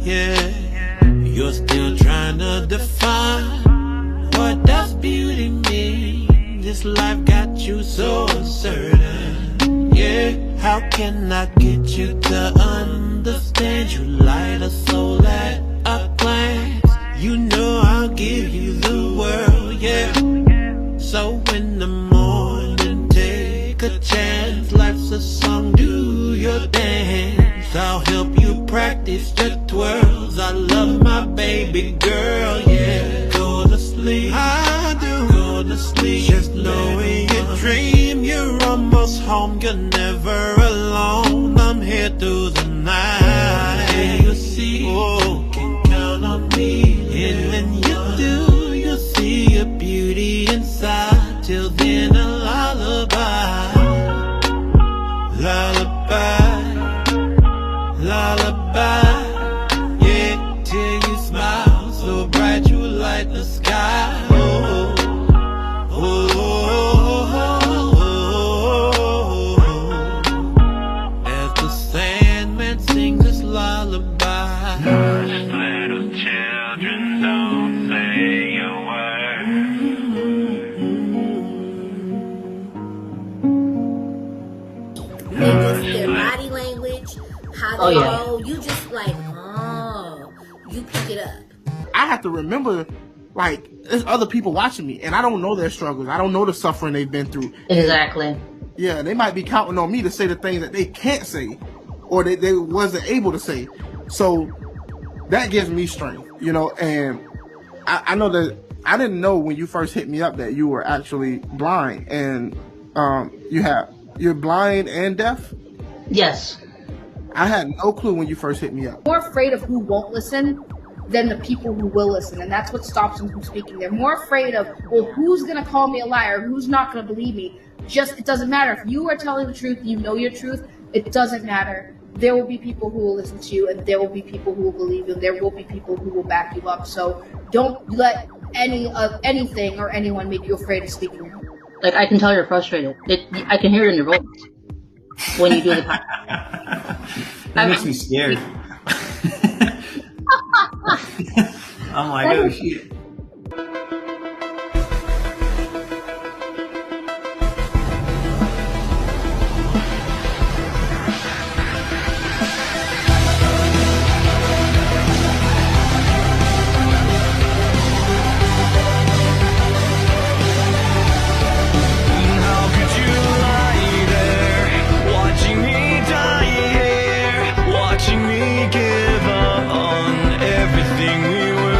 yeah. You're still trying to define what does beauty mean. This life got you so uncertain, yeah. How can I get you to understand? You light a soul at a glance. You know I'll give you the world, yeah. So in the morning, take a chance. Life's a song, do your dance. I'll help you practice your twirls. I love my baby girl, yeah. Go to sleep, I do. Go to sleep, just knowing your dream. You're almost home, you're never alone. I'm here through the night. Yeah, you see, oh, can count on me. And when you do, you'll see a beauty inside. Till then, a lullaby, lullaby, lullaby, yeah. Till you smile so bright you light the sky. Oh, oh, oh, oh, oh. As the Sandman sings this lullaby. Little children don't say a word. Niggas, their body language, how they go, you just like, oh, you pick it up. I have to remember, like, there's other people watching me, and I don't know their struggles. I don't know the suffering they've been through. Exactly. Yeah, they might be counting on me to say the things that they can't say, or they wasn't able to say. So that gives me strength, you know. And I know that I didn't know when you first hit me up that you were actually blind, and you're blind and deaf. Yes. I had no clue when you first hit me up. More afraid of who won't listen than the people who will listen, and that's what stops them from speaking. They're more afraid of, well, who's gonna call me a liar? Who's not gonna believe me? It doesn't matter. If you are telling the truth, you know your truth, it doesn't matter. There will be people who will listen to you, and there will be people who will believe you, and there will be people who will back you up. So don't let anything or anyone make you afraid of speaking out. Like, I can tell you're frustrated. I can hear it in your voice when you do the That makes me scared. I'm like, oh shit. Watching me give up on everything we were.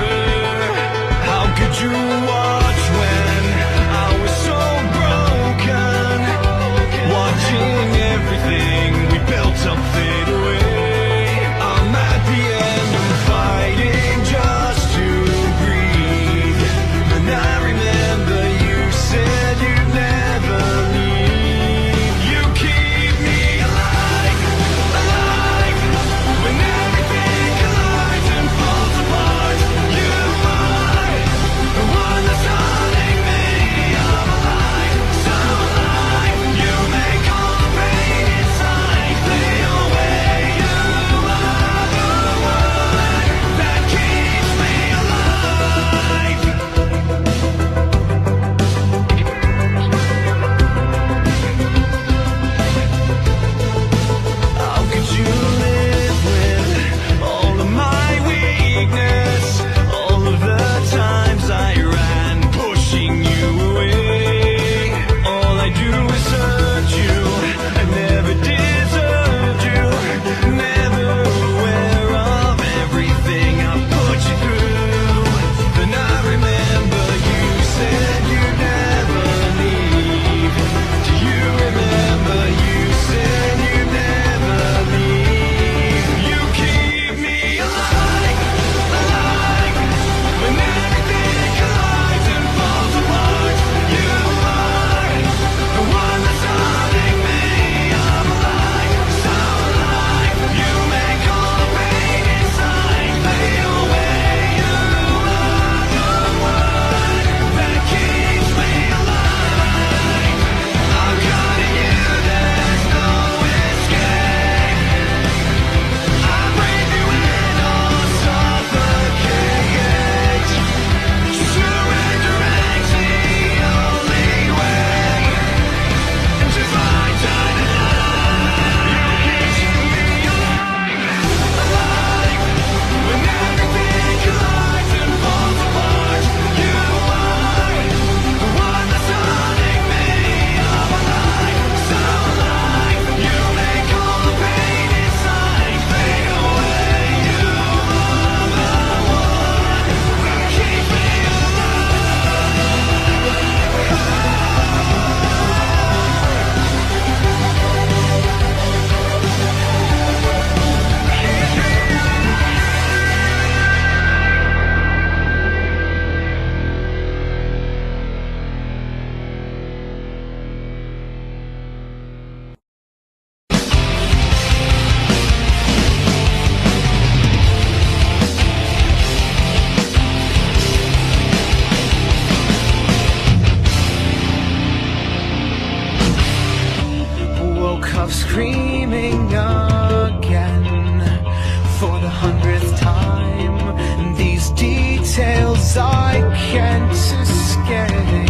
again.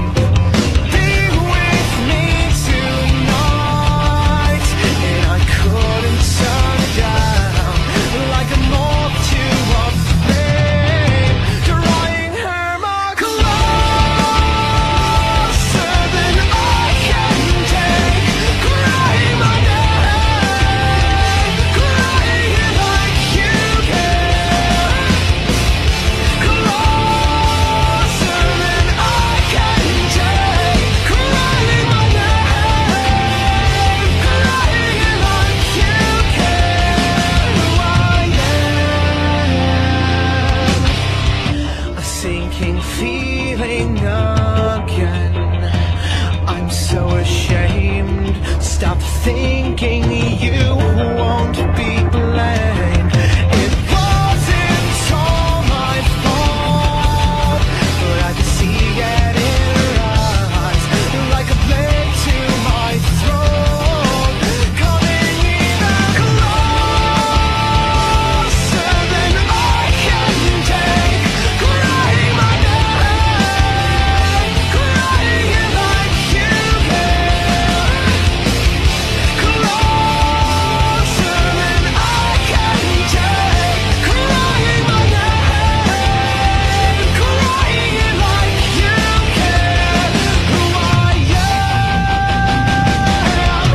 Be with me tonight, and I couldn't turn it down. Like a moth to a flame, drawing her more closer than I can take. Crying my name, crying it like you care. Closer than I can take. Crying my name, crying it like you care. Who I am. A sinking feeling again. I'm so ashamed. Stop thinking you won't be blamed. It wasn't all my fault, but I could see it in her eyes, like a blade to my throat, coming even closer than I can take. Crying my name, crying it like you care. Closer than I can take. Crying my name, crying it like you care. Who I am.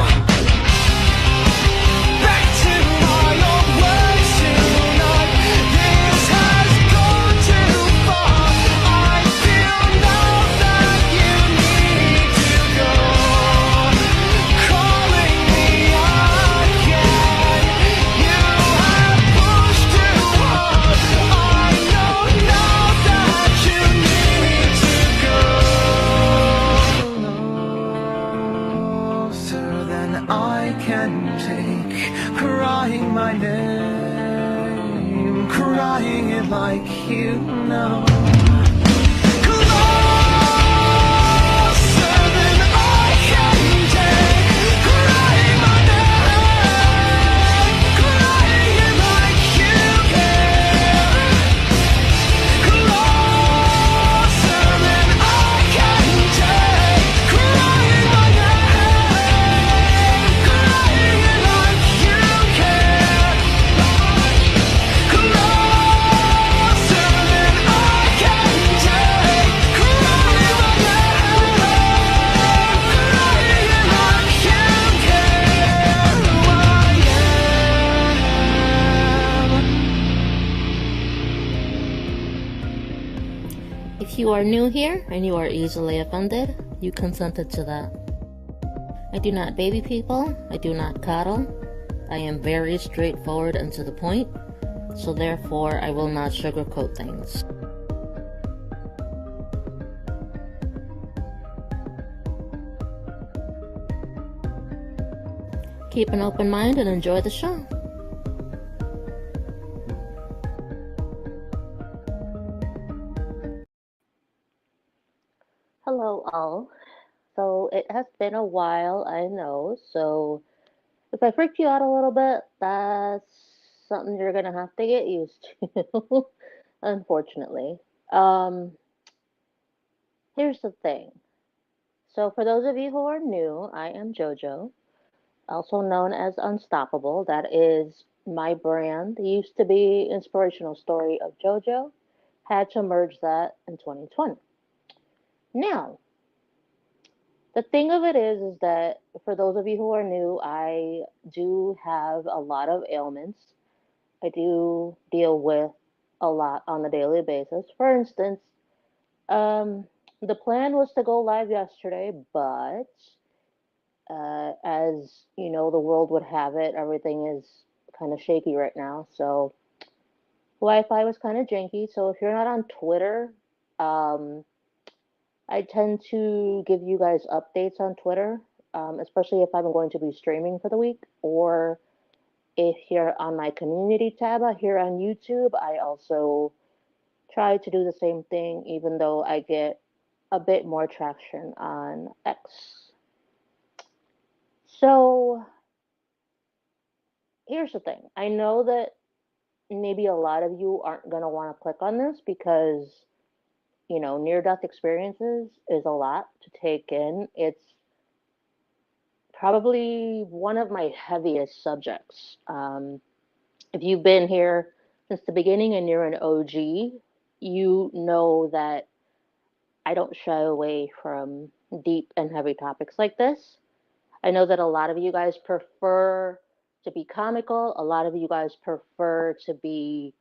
Back to my old ways tonight. This has gone too far. I feel now that you need to go. Calling me again. You have pushed too hard. I know now that you need to go. Closer than I can take. Crying my name, crying it like you know. Closer than I can take. Crying my name, crying it like you care. Closer than I can take. Crying my name, crying it like you care. Closer than I can take. Crying my name, crying it like you care. Who I am. If you are new here and you are easily offended, you consented to that. I do not baby people, I do not coddle. I am very straightforward and to the point, so therefore I will not sugarcoat things. Keep an open mind and enjoy the show. Hello all. So it has been a while, I know, so if I freaked you out a little bit, that's something you're gonna have to get used to, unfortunately. Here's the thing. So for those of you who are new, I am JoJo, also known as Unstoppable. That is my brand. It used to be Inspirational Story of JoJo. Had to merge that in 2020. Now, the thing of it is that for those of you who are new, I do have a lot of ailments. I do deal with a lot on a daily basis. For instance, the plan was to go live yesterday, but as you know, the world would have it, everything is kind of shaky right now. So Wi-Fi was kind of janky. So if you're not on Twitter, I tend to give you guys updates on Twitter, especially if I'm going to be streaming for the week, or if you're on my community tab here on YouTube, I also try to do the same thing, even though I get a bit more traction on X. So here's the thing. I know that maybe a lot of you aren't going to want to click on this because near-death experiences is a lot to take in. It's probably one of my heaviest subjects. If you've been here since the beginning and you're an OG, you know that I don't shy away from deep and heavy topics like this. I know that a lot of you guys prefer to be comical. A lot of you guys prefer to be,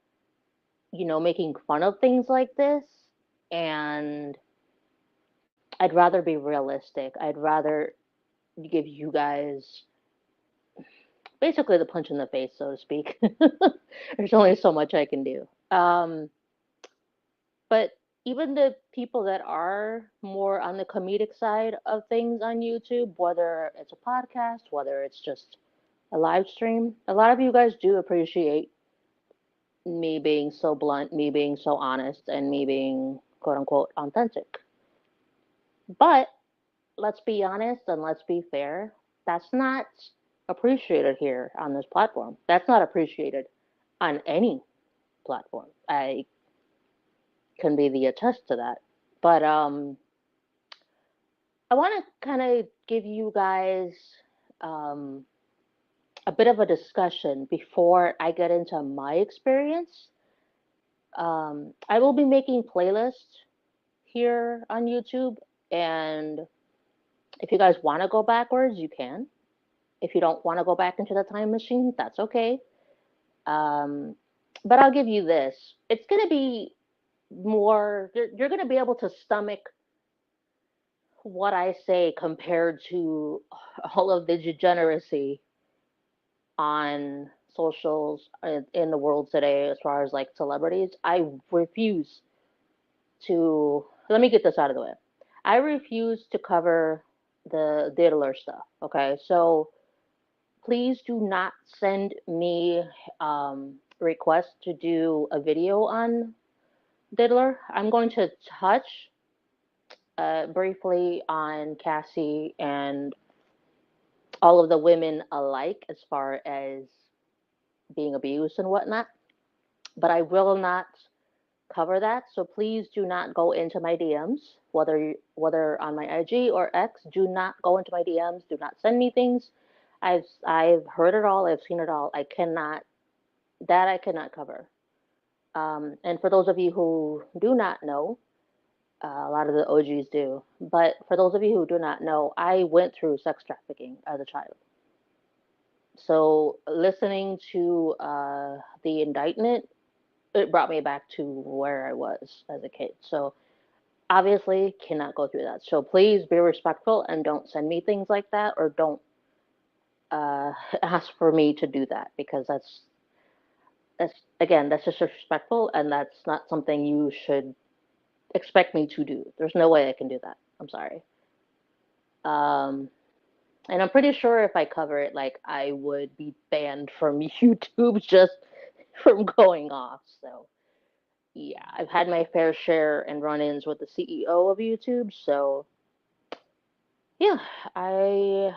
making fun of things like this. And I'd rather be realistic. I'd rather give you guys basically the punch in the face, so to speak. There's only so much I can do. But even the people that are more on the comedic side of things on YouTube, whether it's a podcast, whether it's just a live stream, a lot of you guys do appreciate me being so blunt, me being so honest, and me being quote unquote authentic. But let's be honest and let's be fair. That's not appreciated here on this platform. That's not appreciated on any platform. I can be the attest to that. But I want to kind of give you guys a bit of a discussion before I get into my experience. I will be making playlists here on YouTube, and if you guys want to go backwards, you can. If you don't want to go back into the time machine, that's okay. But I'll give you this. It's going to be more, you're going to be able to stomach what I say compared to all of the degeneracy on socials in the world today as far as like celebrities. I refuse to, let me get this out of the way. I refuse to cover the diddler stuff, okay? So please do not send me requests to do a video on diddler. I'm going to touch briefly on Cassie and all of the women alike as far as being abused and whatnot, but I will not cover that. So please do not go into my DMs, whether on my IG or X. Do not go into my DMs. Do not send me things. I've heard it all. I've seen it all. I cannot cover. And for those of you who do not know, a lot of the OGs do, but for those of you who do not know, I went through sex trafficking as a child. So listening to the indictment, it brought me back to where I was as a kid. So obviously cannot go through that. So please be respectful and don't send me things like that, or don't ask for me to do that, because that's disrespectful, and that's not something you should expect me to do. There's no way I can do that. I'm sorry. And I'm pretty sure if I cover it, like, I would be banned from YouTube just from going off. So yeah, I've had my fair share and run-ins with the CEO of YouTube. So yeah, I'm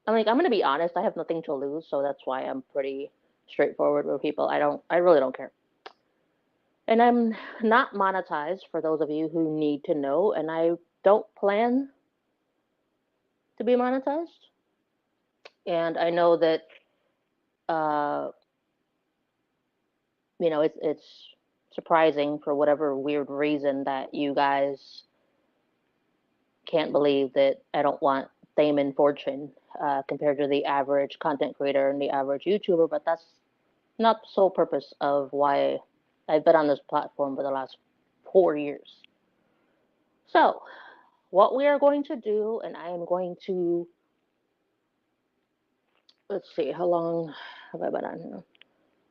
gonna be honest. I have nothing to lose, so that's why I'm pretty straightforward with people. I really don't care. And I'm not monetized, for those of you who need to know, and I don't plan to be monetized. And I know that, it's surprising for whatever weird reason that you guys can't believe that I don't want fame and fortune compared to the average content creator and the average YouTuber, but that's not the sole purpose of why I've been on this platform for the last 4 years. So, what we are going to do, and I am going to, let's see, how long have I been on here?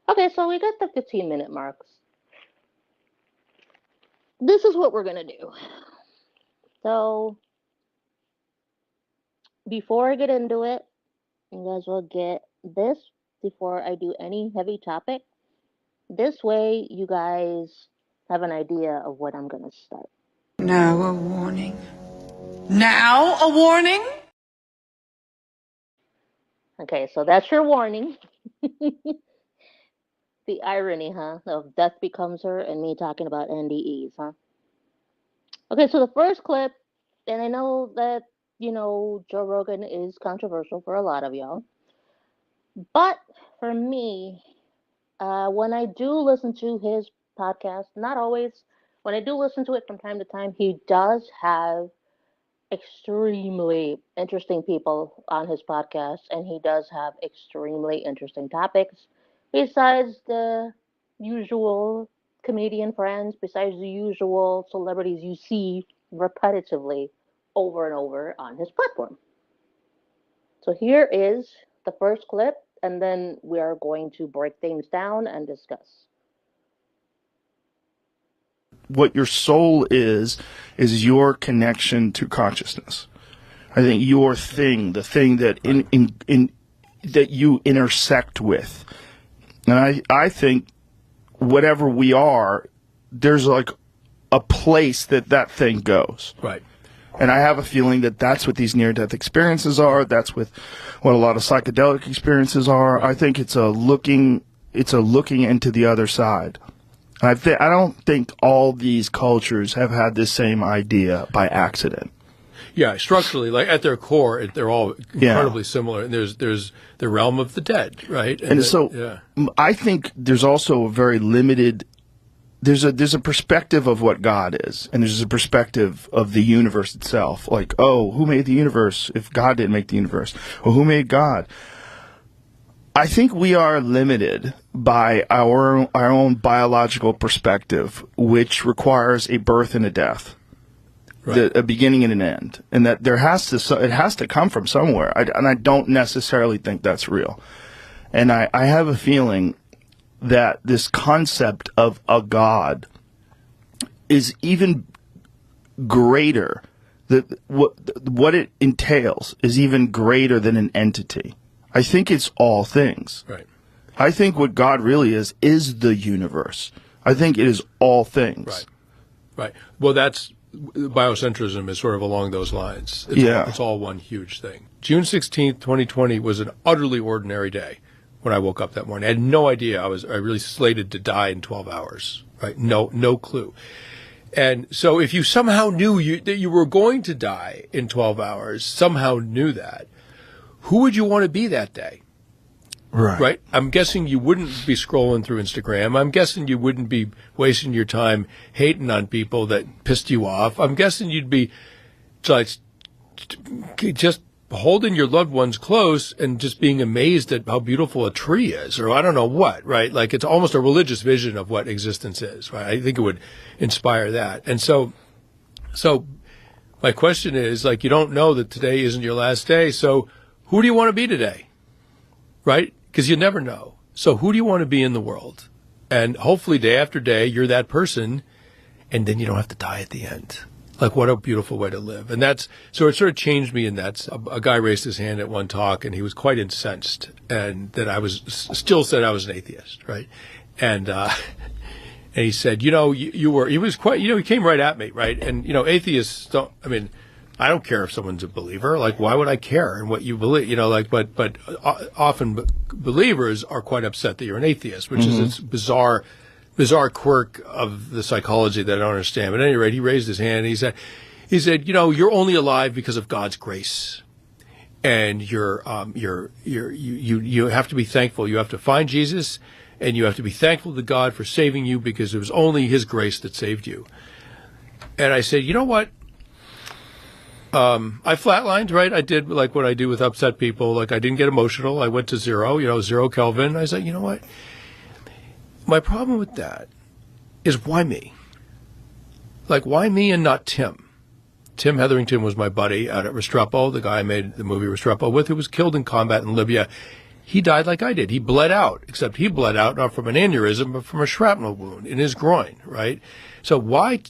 Okay, so we got the 15-minute marks. This is what we're going to do. So, before I get into it, you guys will get this before I do any heavy topic. This way, you guys have an idea of what I'm going to start. Now a warning. Now a warning? Okay, so that's your warning. The irony, huh? Of death becomes her and me talking about NDEs, huh? Okay, so the first clip, and I know that, Joe Rogan is controversial for a lot of y'all, but for me, when I do listen to his podcast, not always, when I do listen to it from time to time, he does have extremely interesting people on his podcast, and he does have extremely interesting topics besides the usual comedian friends, besides the usual celebrities you see repetitively over and over on his platform. So here is the first clip, and then we are going to break things down and discuss. What your soul is your connection to consciousness. I think your thing, the thing that in that you intersect with. And I think whatever we are, there's like a place that thing goes. Right. And I have a feeling that that's what these near-death experiences are. That's what a lot of psychedelic experiences are. I think it's a looking into the other side. I don't think all these cultures have had this same idea by accident. Yeah, structurally, like at their core, they're all incredibly similar. And there's the realm of the dead, right? I think there's also a very limited. There's a perspective of what God is, and there's a perspective of the universe itself. Like, oh, who made the universe if God didn't make the universe? Or who made God? I think we are limited by our own biological perspective, which requires a birth and a death, right. A beginning and an end, and that it has to come from somewhere. And I don't necessarily think that's real. And I have a feeling that this concept of a God is even greater. What it entails is even greater than an entity. I think it's all things. Right. I think what God really is the universe. I think it is all things. Right. Right. Well, that's biocentrism is sort of along those lines. It's all one huge thing. June 16th, 2020 was an utterly ordinary day when I woke up that morning. I had no idea I really slated to die in 12 hours. Right. No clue. And so if you somehow knew that you were going to die in 12 hours, somehow knew that, who would you want to be that day? Right. Right? I'm guessing you wouldn't be scrolling through Instagram. I'm guessing you wouldn't be wasting your time hating on people that pissed you off. I'm guessing you'd be just holding your loved ones close and just being amazed at how beautiful a tree is, or I don't know what, right? Like it's almost a religious vision of what existence is, right? I think it would inspire that. And so my question is, like, you don't know that today isn't your last day, so who do you want to be today? Right? Because you never know. So who do you want to be in the world? And hopefully day after day, you're that person, and then you don't have to die at the end. Like, what a beautiful way to live. And so it sort of changed me in that. A guy raised his hand at one talk, and he was quite incensed, and that I still said I was an atheist, right? And he said, he came right at me, right? And, atheists I don't care if someone's a believer. Like, why would I care in what you believe? But often believers are quite upset that you're an atheist, which is this bizarre quirk of the psychology that I don't understand. But at any rate, he raised his hand and he said, you're only alive because of God's grace. And you have to be thankful. You have to find Jesus, and you have to be thankful to God for saving you, because it was only his grace that saved you. And I said, you know what? I flatlined, right? I did like what I do with upset people. Like, I didn't get emotional. I went to 0 Kelvin. I said, you know what? My problem with that is, why me? Like, why me and not Tim? Tim Hetherington was my buddy out at Restrepo, the guy I made the movie Restrepo with, who was killed in combat in Libya. He died like I did. He bled out, except he bled out not from an aneurysm, but from a shrapnel wound in his groin, right? So why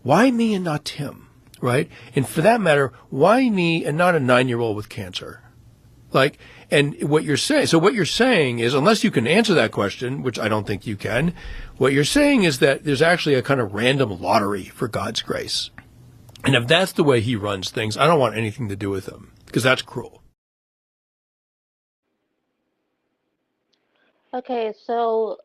me and not Tim? Right? And for that matter, why me and not a 9-year-old with cancer? Like, and what you're saying is, unless you can answer that question, which I don't think you can, what you're saying is that there's actually a kind of random lottery for God's grace. And if that's the way he runs things, I don't want anything to do with him, because that's cruel. Okay, so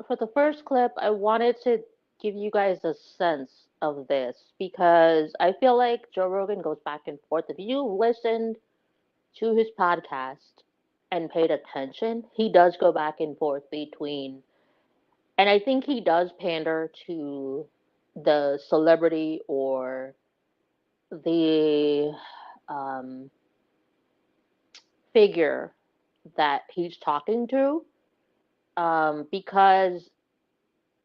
for the first clip, I wanted to give you guys a sense of this because I feel like Joe Rogan goes back and forth. If you listened to his podcast and paid attention, he does go back and forth between, and I think he does pander to the celebrity or the um, figure that he's talking to, because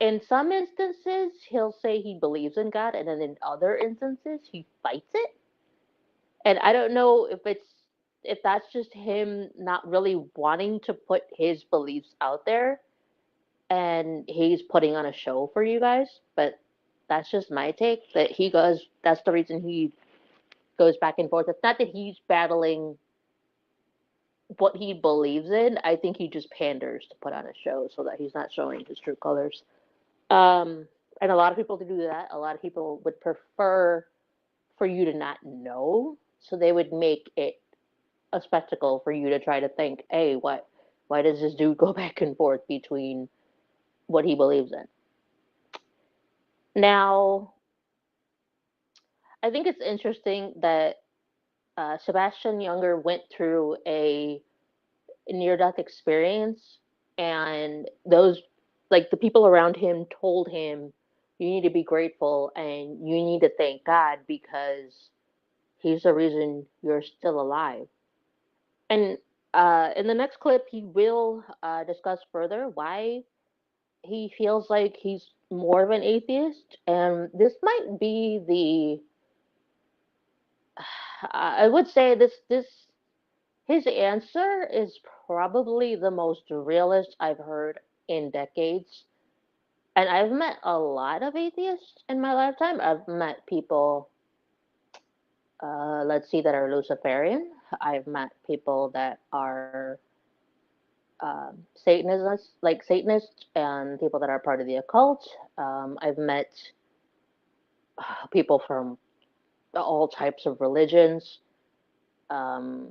in some instances he'll say he believes in God, and then in other instances he fights it. And I don't know if that's just him not really wanting to put his beliefs out there and he's putting on a show for you guys, but that's just my take that he goes that's the reason he goes back and forth. It's not that he's battling what he believes in. I think he just panders to put on a show so that he's not showing his true colors. And a lot of people do that. A lot of people would prefer for you to not know, so they would make it a spectacle for you to try to think, hey, why does this dude go back and forth between what he believes in? Now, I think it's interesting that Sebastian Younger went through a near-death experience, and those, like the people around him, told him, "You need to be grateful, and you need to thank God because He's the reason you're still alive." And in the next clip, he will discuss further why he feels like he's more of an atheist, and this might be the I would say this his answer is probably the most realist I've heard in decades. And I've met a lot of atheists in my lifetime. I've met people, let's see, that are Luciferian. I've met people that are Satanists, like Satanists, and people that are part of the occult. I've met people from all types of religions. Um,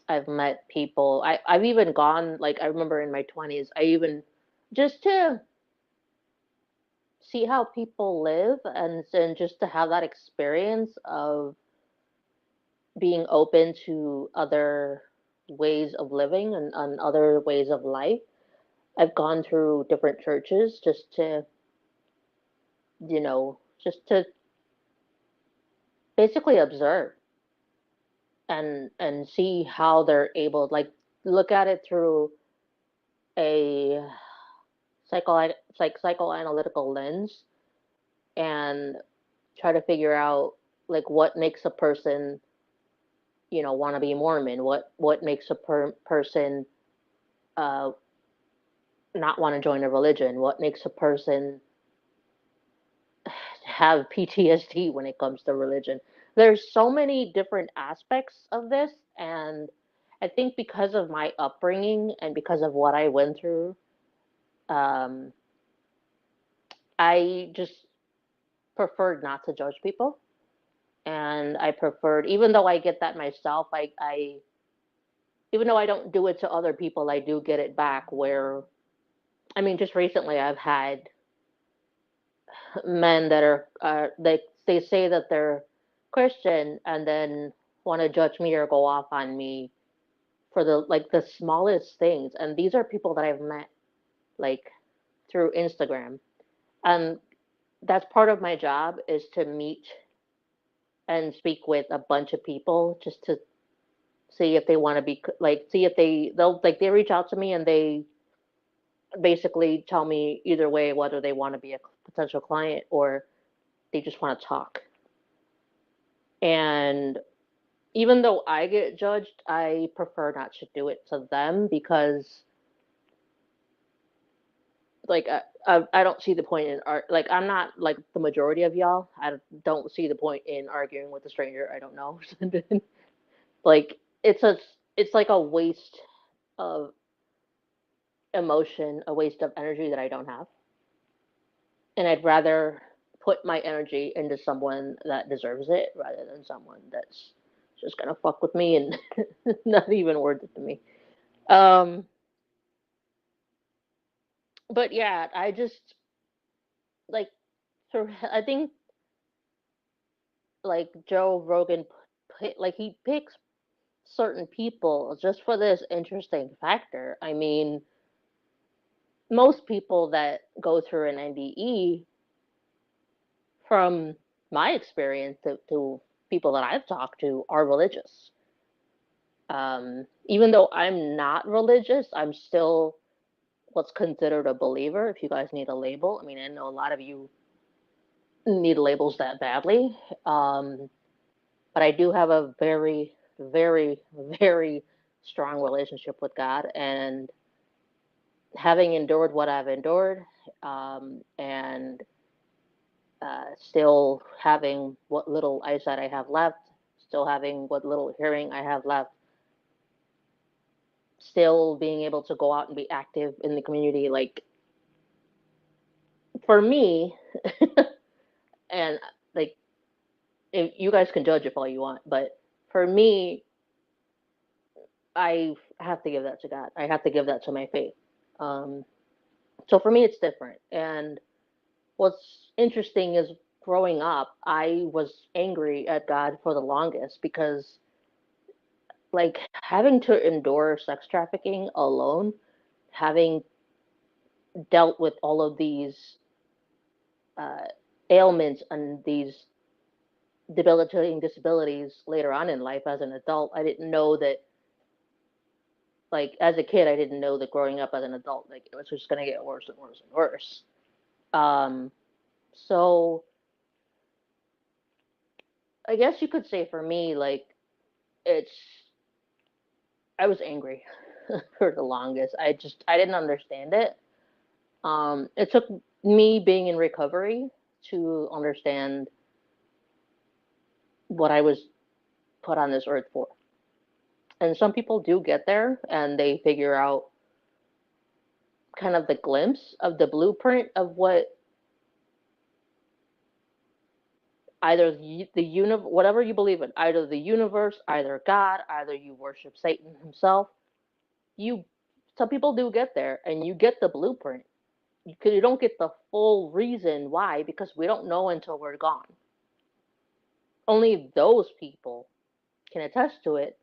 I've met people. I've even gone, like, I remember in my 20s, I even, just to see how people live and just to have that experience of being open to other ways of living and other ways of life. I've gone through different churches just to, just to basically observe and see how they're able, like, look at it through a psychoanalytical lens and try to figure out like what makes a person want to be Mormon, what makes a person uh, not want to join a religion, what makes a person have PTSD when it comes to religion. There's so many different aspects of this, and I think because of my upbringing and because of what I went through, um, I just preferred not to judge people. And I preferred, even though I get that myself, I even though I don't do it to other people, I do get it back. Where, I mean, just recently I've had men that are they say that they're Christian and then want to judge me or go off on me for the smallest things. And these are people that I've met like through Instagram. And that's part of my job, is to meet and speak with a bunch of people just to see if they want to be like, see if they reach out to me and they basically tell me either way whether they want to be a potential client or they just want to talk. And even though I get judged, I prefer not to do it to them because, like, I don't see the point in art. Like, I'm not like the majority of y'all. I don't see the point in arguing with a stranger I don't know. Like, it's like a waste of emotion, a waste of energy that I don't have. And I'd rather put my energy into someone that deserves it rather than someone that's just gonna fuck with me and not even worth it to me. Um, but yeah, I just like, I think like Joe Rogan, like he picks certain people just for this interesting factor. I mean, most people that go through an NDE, from my experience to people that I've talked to, are religious. Even though I'm not religious, I'm still what's considered a believer. If you guys need a label, I mean, I know a lot of you need labels that badly. But I do have a very, very, very strong relationship with God, and having endured what I've endured, and still having what little eyesight I have left, still having what little hearing I have left, still being able to go out and be active in the community, like, for me, and like, if you guys can judge if all you want, but for me, I have to give that to God. I have to give that to my faith. Um, so for me, it's different. And what's interesting is, growing up, I was angry at God for the longest because, like, having to endure sex trafficking alone, having dealt with all of these uh, ailments and these debilitating disabilities later on in life as an adult, I didn't know that, like, as a kid, I didn't know that growing up as an adult, like, it was just going to get worse and worse and worse. So I guess you could say for me, like, it's, I was angry for the longest. I didn't understand it. It took me being in recovery to understand what I was put on this earth for. And some people do get there and they figure out kind of the glimpse of the blueprint of what either whatever you believe in, either the universe, either God, either you worship Satan himself. Some people do get there, and you get the blueprint. You don't get the full reason why, because we don't know until we're gone. Only those people can attest to it,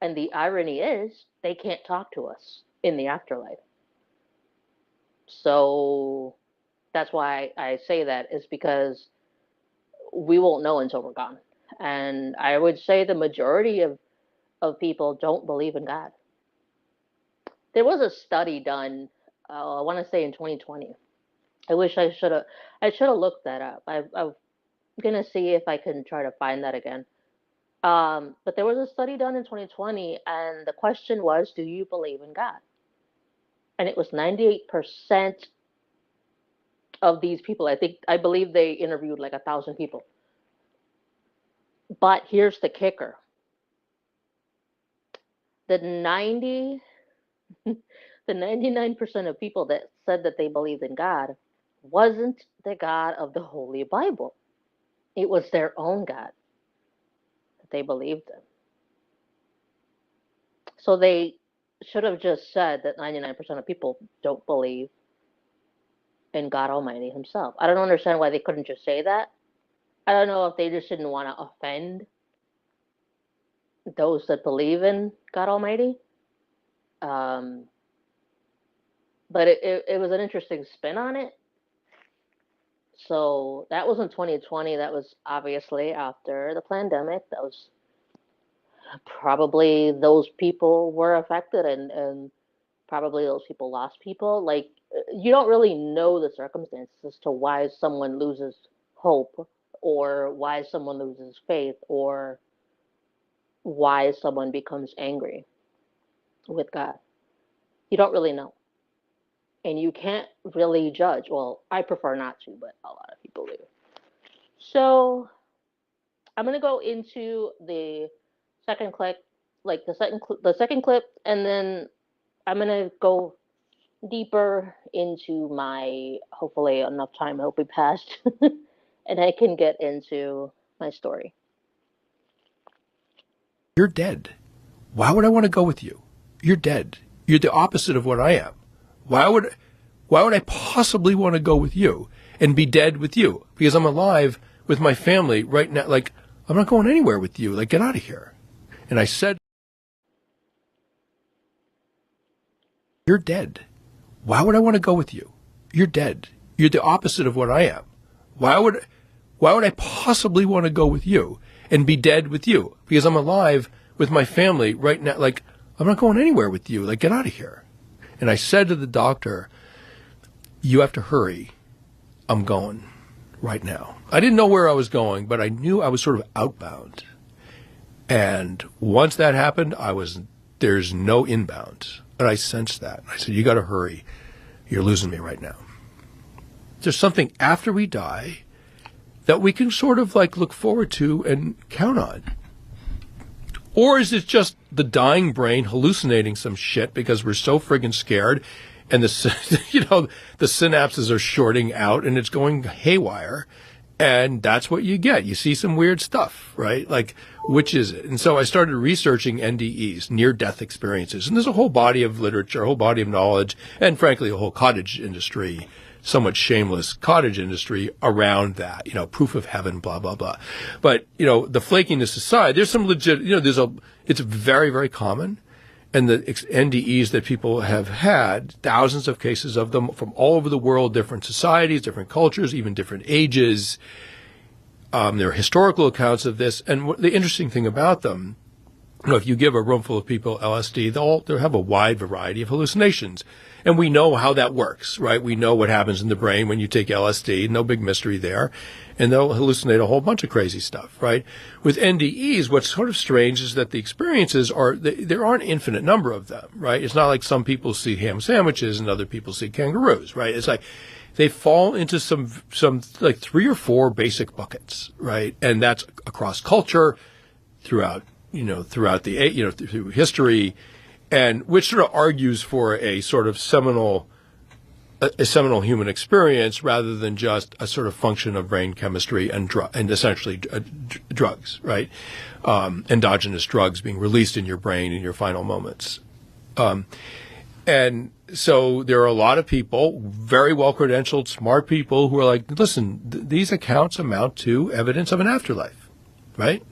and the irony is they can't talk to us in the afterlife. So that's why I say that, is because we won't know until we're gone. And I would say the majority of people don't believe in God. There was a study done, I want to say in 2020. I wish I should have looked that up. I'm gonna see if I can try to find that again. But there was a study done in 2020, and the question was, do you believe in God? And it was 98% of these people. I believe they interviewed like 1,000 people. But here's the kicker: the 99% of people that said that they believed in God wasn't the God of the Holy Bible. It was their own God that they believed in. So they should have just said that 99% of people don't believe in God Almighty himself. I don't understand why they couldn't just say that. I don't know if they just didn't want to offend those that believe in God Almighty. But it was an interesting spin on it. So that was in 2020. That was obviously after the pandemic. That was probably, those people were affected, and probably those people lost people. Like, you don't really know the circumstances as to why someone loses hope, or why someone loses faith, or why someone becomes angry with God. You don't really know. And you can't really judge. Well, I prefer not to, but a lot of people do. So I'm gonna go into the second clip, like the second clip, and then I'm gonna go deeper into my, hopefully enough time will be passed, and I can get into my story. You're dead. Why would I want to go with you? You're dead. You're the opposite of what I am. Why would I possibly want to go with you and be dead with you? Because I'm alive with my family right now. Like, I'm not going anywhere with you. Like, get out of here. And I said, you're dead. Why would I want to go with you? You're dead. You're the opposite of what I am. Why would I possibly want to go with you and be dead with you? Because I'm alive with my family right now. Like, I'm not going anywhere with you. Like, get out of here. And I said to the doctor, you have to hurry. I'm going right now. I didn't know where I was going, but I knew I was sort of outbound. And once that happened, there's no inbound. And I sensed that. I said, you got to hurry. You're losing me right now. There's something after we die that we can sort of like look forward to and count on. Or is it just the dying brain hallucinating some shit because we're so friggin' scared and the synapses are shorting out and it's going haywire, and that's what you get. You see some weird stuff, right? Like, which is it? And so I started researching NDEs, near-death experiences, and there's a whole body of literature, a whole body of knowledge, and frankly, a whole cottage industry, somewhat shameless cottage industry around that, proof of heaven, blah, blah, blah. But, the flakiness aside, there's some legit, it's very, very common. And the NDEs that people have had, thousands of cases of them from all over the world, different societies, different cultures, even different ages. There are historical accounts of this. And the interesting thing about them, if you give a room full of people LSD, they'll have a wide variety of hallucinations. And we know how that works, right? We know what happens in the brain when you take LSD, no big mystery there. And they'll hallucinate a whole bunch of crazy stuff, right? With NDEs, what's sort of strange is that the experiences there aren't an infinite number of them, right? It's not like some people see ham sandwiches and other people see kangaroos, right? It's like they fall into some like 3 or 4 basic buckets, right? And that's across culture, throughout through history, and which sort of argues for a sort of seminal human experience rather than just a sort of function of brain chemistry and essentially drugs, right? Endogenous drugs being released in your brain in your final moments. And so there are a lot of people, very well-credentialed, smart people who are like, listen, these accounts amount to evidence of an afterlife, right?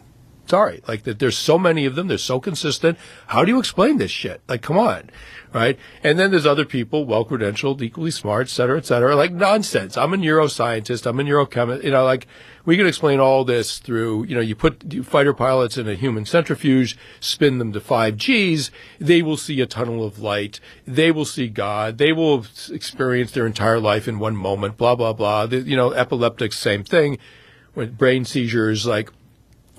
Sorry, like that. There's so many of them. They're so consistent. How do you explain this shit? Like, come on, right? And then there's other people, well-credentialed, equally smart, et cetera, like nonsense. I'm a neuroscientist. I'm a neurochemist. Like we can explain all this through, you put fighter pilots in a human centrifuge, spin them to 5Gs. They will see a tunnel of light. They will see God. They will experience their entire life in one moment. Blah blah blah. Epileptics, same thing. With brain seizures, like.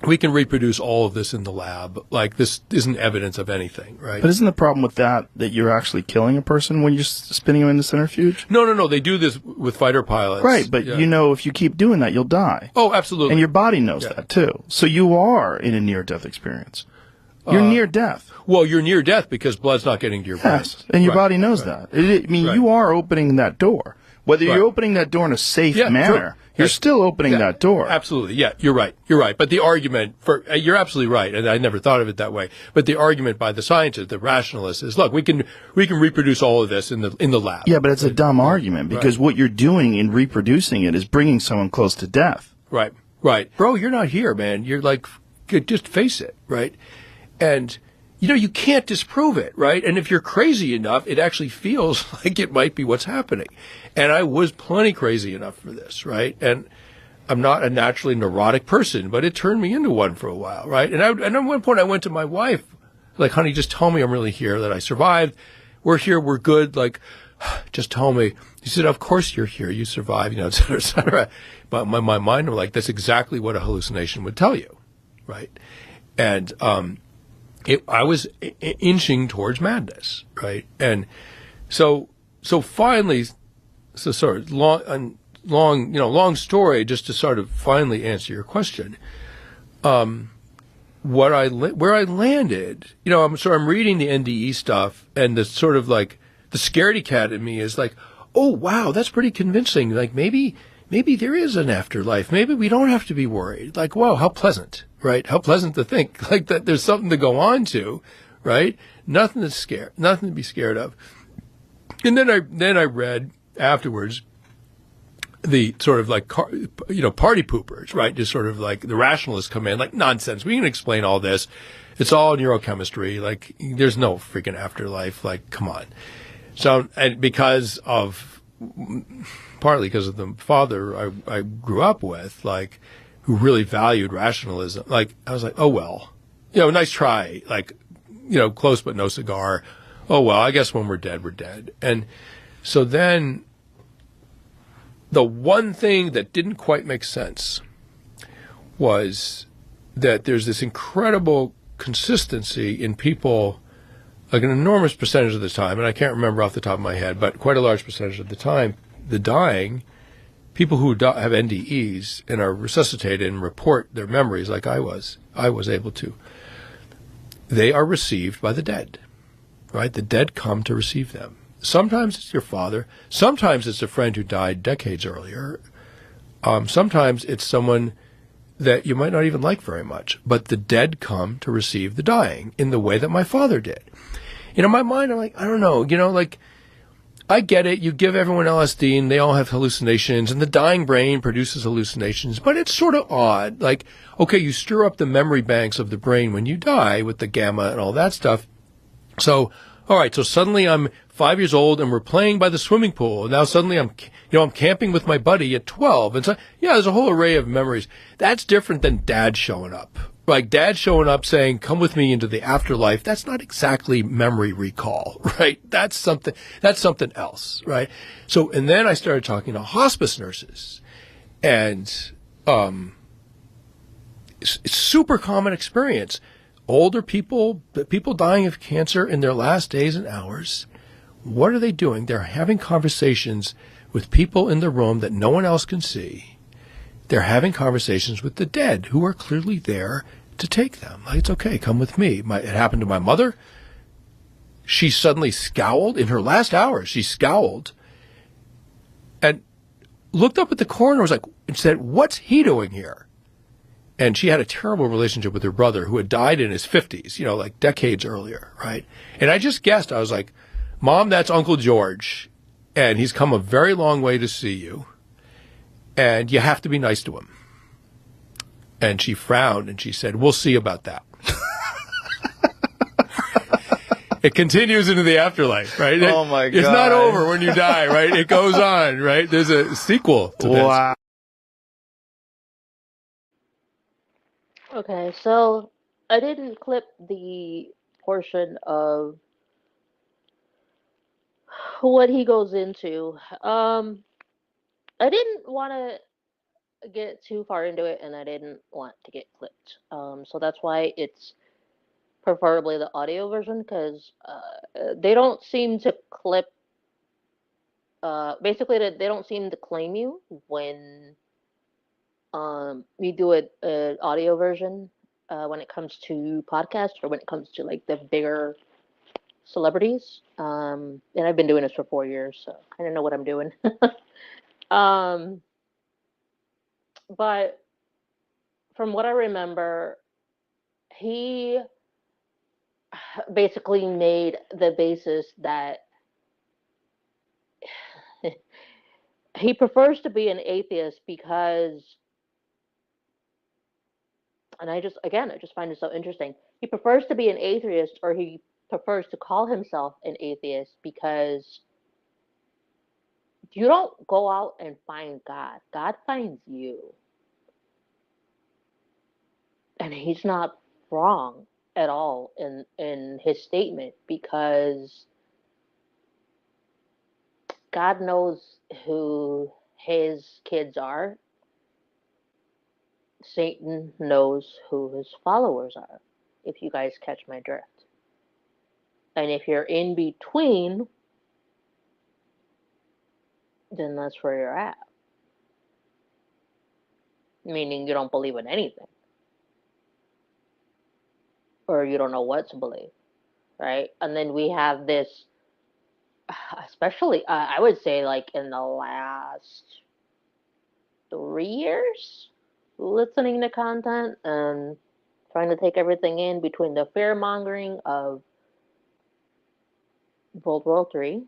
We can reproduce all of this in the lab. Like, this isn't evidence of anything, right? But isn't the problem with that you're actually killing a person when you're spinning them in the centrifuge? No. They do this with fighter pilots. Right, but if you keep doing that, you'll die. Oh, absolutely. And your body knows that, too. So you are in a near-death experience. You're near death. Well, you're near death because blood's not getting to your brain. Yes, and your body knows that. You are opening that door. Whether you're opening that door in a safe manner, you're still opening that door. Absolutely. Yeah, you're right. But the argument you're absolutely right, and I never thought of it that way. But the argument by the scientists, the rationalists, is look, we can reproduce all of this in the lab. Yeah, but it's a dumb argument because what you're doing in reproducing it is bringing someone close to death. Right. Bro, you're not here, man. You're like, just face it, right? And you can't disprove it, right? And if you're crazy enough, it actually feels like it might be what's happening. And I was plenty crazy enough for this, right? And I'm not a naturally neurotic person, but it turned me into one for a while, right? And at one point I went to my wife, like, honey, just tell me I'm really here, that I survived. We're here, we're good. Like, just tell me. She said, of course you're here. You survived, et cetera, et cetera. But my mind was like, that's exactly what a hallucination would tell you, right? And, I was inching towards madness, right? And so finally, long story, just to sort of finally answer your question. Where I landed, I'm reading the NDE stuff, and the sort of like the scaredy cat in me is like, oh wow, that's pretty convincing. Like maybe there is an afterlife. Maybe we don't have to be worried. Like, wow, how pleasant. Right? How pleasant to think like that there's something to go on to, right? Nothing to be scared of. And then I read afterwards, the sort of like, party poopers, right? Just sort of like the rationalists come in, like, nonsense. We can explain all this. It's all neurochemistry. Like, there's no freaking afterlife. Like, come on. So, and partly because of the father I grew up with, like, who really valued rationalism. Like, I was like, oh, well, nice try. Like, close but no cigar. Oh, well, I guess when we're dead, we're dead. And so then the one thing that didn't quite make sense was that there's this incredible consistency in people, like an enormous percentage of the time, and I can't remember off the top of my head, but quite a large percentage of the time, the dying, people who have NDEs and are resuscitated and report their memories like I was able to, they are received by the dead, right? The dead come to receive them. Sometimes it's your father. Sometimes it's a friend who died decades earlier. Sometimes it's someone that you might not even like very much. But the dead come to receive the dying in the way that my father did. In my mind, I'm like, I don't know. Like, I get it. You give everyone LSD and they all have hallucinations, and the dying brain produces hallucinations. But it's sort of odd. Like, okay, you stir up the memory banks of the brain when you die with the gamma and all that stuff. So, all right, so suddenly I'm 5 years old and we're playing by the swimming pool. And now suddenly I'm camping with my buddy at 12. And so, yeah, there's a whole array of memories. That's different than dad showing up. Like dad showing up saying, come with me into the afterlife. That's not exactly memory recall, right? That's something else, right? So, and then I started talking to hospice nurses, and, it's super common experience. Older people dying of cancer in their last days and hours, what are they doing? They're having conversations with people in the room that no one else can see. They're having conversations with the dead who are clearly there to take them. Like, it's okay, come with me. It happened to my mother. She suddenly scowled. In her last hours, she scowled and looked up at the coroner and said, what's he doing here? And she had a terrible relationship with her brother who had died in his 50s, like decades earlier, right? And I just guessed. I was like, Mom, that's Uncle George, and he's come a very long way to see you, and you have to be nice to him. And she frowned, and she said, we'll see about that. It continues into the afterlife, right? Oh, my God. It's not over when you die, right? It goes on, right? There's a sequel to this. Wow. Okay, so I didn't clip the portion of what he goes into. I didn't want to get too far into it, and I didn't want to get clipped. So that's why it's preferably the audio version, because they don't seem to clip. Basically, they don't seem to claim you when we do an audio version when it comes to podcasts or when it comes to like the bigger celebrities. And I've been doing this for 4 years, so I don't know what I'm doing. But from what I remember, he basically made the basis that he prefers to be an atheist because, and I just find it so interesting. He prefers to be an atheist, or he prefers to call himself an atheist, because you don't go out and find God. God finds you. And he's not wrong at all in his statement, because God knows who his kids are. Satan knows who his followers are, if you guys catch my drift. And if you're in between, then that's where you're at. Meaning you don't believe in anything. Or you don't know what to believe, right? And then we have this, especially, I would say, like, in the last 3 years, listening to content and trying to take everything in, between the fear mongering of World War III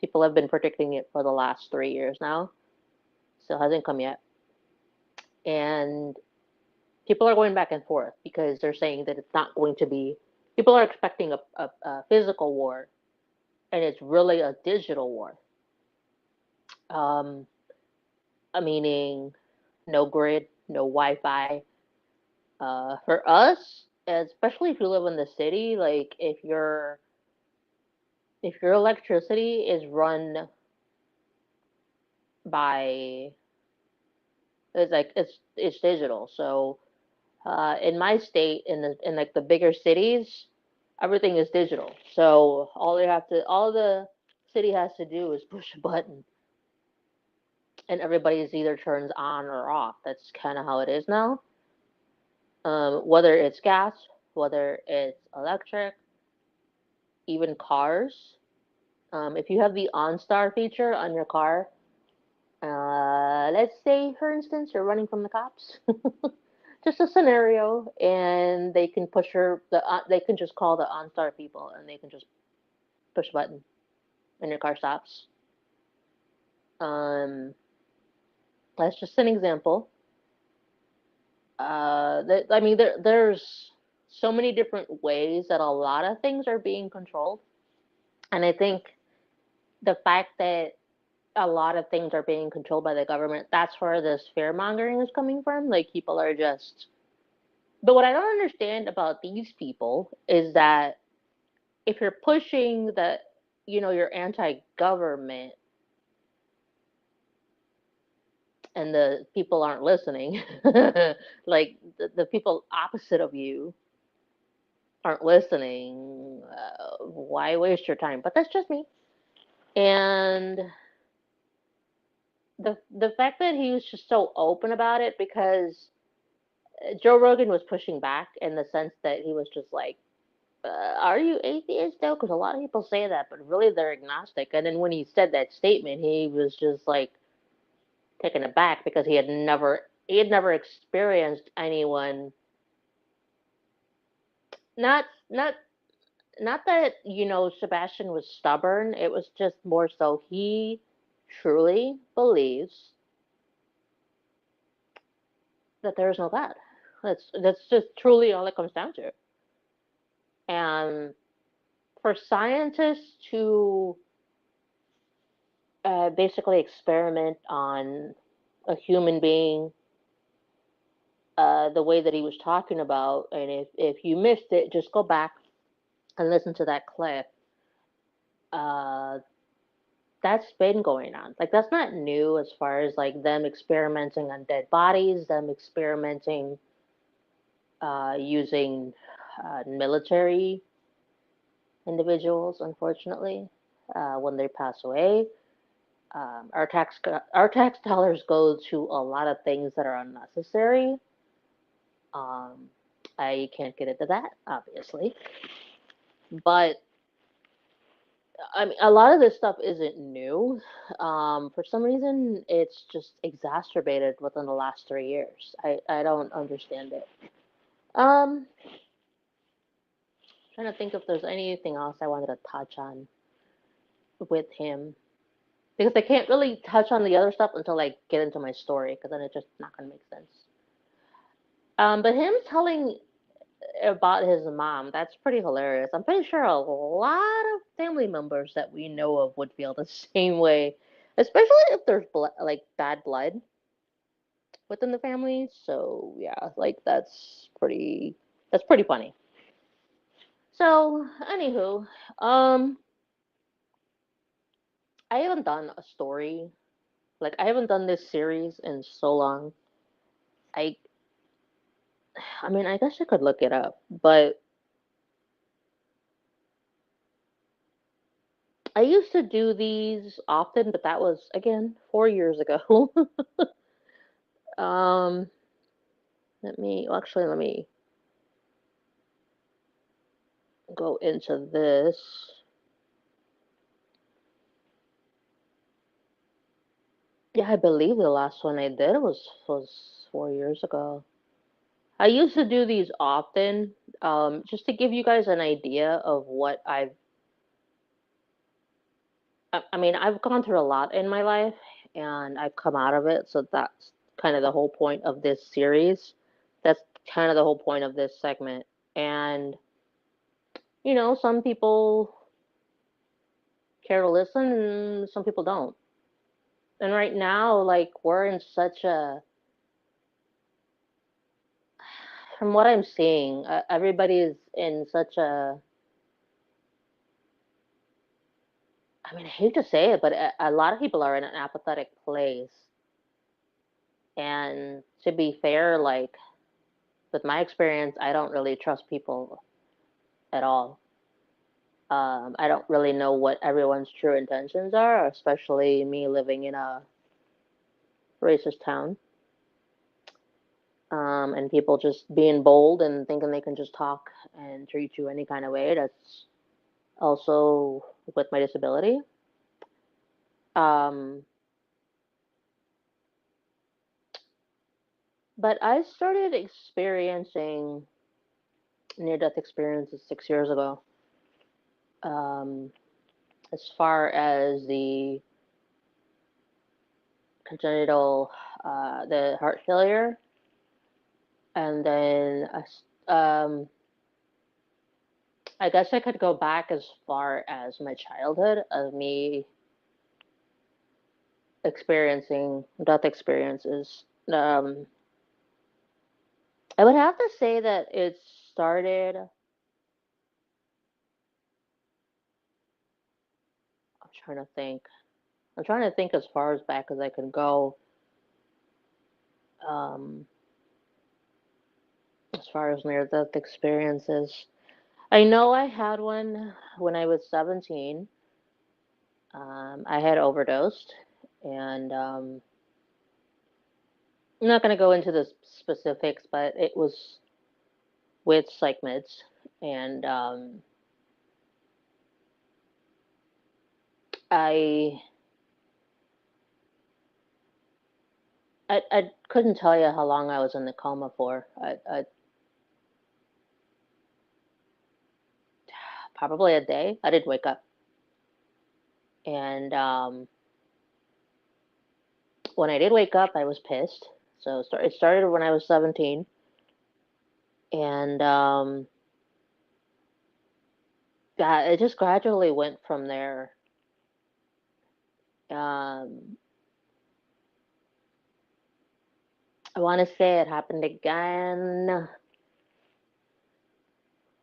People have been predicting it for the last 3 years now. Still hasn't come yet. And people are going back and forth because they're saying that it's not going to be, people are expecting a physical war, and it's really a digital war. Um, Meaning no grid, no Wi-Fi. For us, especially if you live in the city, like if your electricity is run by, it's digital. So in my state, in like the bigger cities, everything is digital. So all the city has to do is push a button, and everybody's either turns on or off. That's kind of how it is now. Whether it's gas, whether it's electric, even cars. If you have the OnStar feature on your car, let's say, for instance, you're running from the cops. Just a scenario, and they can they can just call the OnStar people, and they can just push a button, and your car stops. That's just an example. I mean, there's so many different ways that a lot of things are being controlled, and I think the fact that a lot of things are being controlled by the government, that's where this fear mongering is coming from. Like, people are just. But what I don't understand about these people is that if you're pushing that, you're anti-government, and the people aren't listening, like the people opposite of you aren't listening, why waste your time? But that's just me. And the fact that he was just so open about it, because Joe Rogan was pushing back in the sense that he was just like, are you atheist though? Because a lot of people say that, but really they're agnostic. And then when he said that statement, he was just like taken aback because he had never experienced anyone. Not that Sebastian was stubborn. It was just more so he truly believes that there is no God. That's just truly all it comes down to. And for scientists to basically experiment on a human being the way that he was talking about, and if you missed it, just go back and listen to that clip. Uh, that's been going on. Like, that's not new as far as like them experimenting on dead bodies, them experimenting using military individuals, unfortunately, when they pass away. Our tax dollars go to a lot of things that are unnecessary. I can't get into that, obviously, but I mean, a lot of this stuff isn't new. For some reason, it's just exacerbated within the last 3 years. I don't understand it. Um, Trying to think if there's anything else I wanted to touch on with him, because I can't really touch on the other stuff until I get into my story, because then it's just not gonna make sense. But him telling about his mom, that's pretty hilarious. I'm pretty sure a lot of family members that we know of would feel the same way, especially if there's like bad blood within the family. So yeah, like that's pretty funny. So anywho, I haven't done a story, like I haven't done this series in so long. I I mean, I guess I could look it up, but I used to do these often, but that was again 4 years ago. um, let me go into this. Yeah, I believe the last one I did was 4 years ago. I used to do these often, just to give you guys an idea of what I've I mean, I've gone through a lot in my life, and I've come out of it. So that's kind of the whole point of this series. That's kind of the whole point of this segment. And some people care to listen, and some people don't. And right now, like, we're in such a, from what I'm seeing, everybody is in such a, I mean, I hate to say it, but a lot of people are in an apathetic place. And to be fair, like, with my experience, I don't really trust people at all. I don't really know what everyone's true intentions are, especially me living in a racist town. And people just being bold and thinking they can just talk and treat you any kind of way. That's also with my disability. Um, but I started experiencing near-death experiences 6 years ago. Um, as far as the congenital, the heart failure, and then I guess I could go back as far as my childhood of me experiencing death experiences. I would have to say that it started. I'm trying to think. I'm trying to think as far as back as I can go. Um, as far as near death experiences, I know I had one when I was 17. I had overdosed, and I'm not going to go into the specifics, but it was with psych meds, and I, I couldn't tell you how long I was in the coma for. I probably a day. I didn't wake up, and when I did wake up, I was pissed. So it started when I was 17, and yeah, it just gradually went from there. Um, I want to say it happened again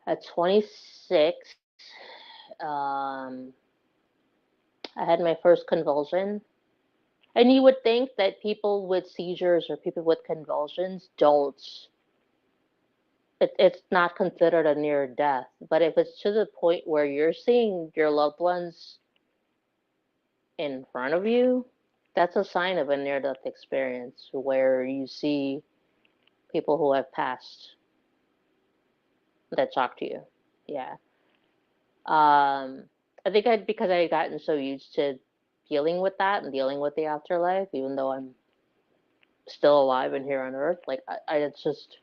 at 26. Um, I had my first convulsion. And you would think that people with seizures or people with convulsions don't, it's not considered a near death. But if it's to the point where you're seeing your loved ones in front of you, that's a sign of a near death experience where you see people who have passed that talk to you. Yeah. I think because I had gotten so used to dealing with that and dealing with the afterlife, even though I'm still alive and here on earth, like it's just,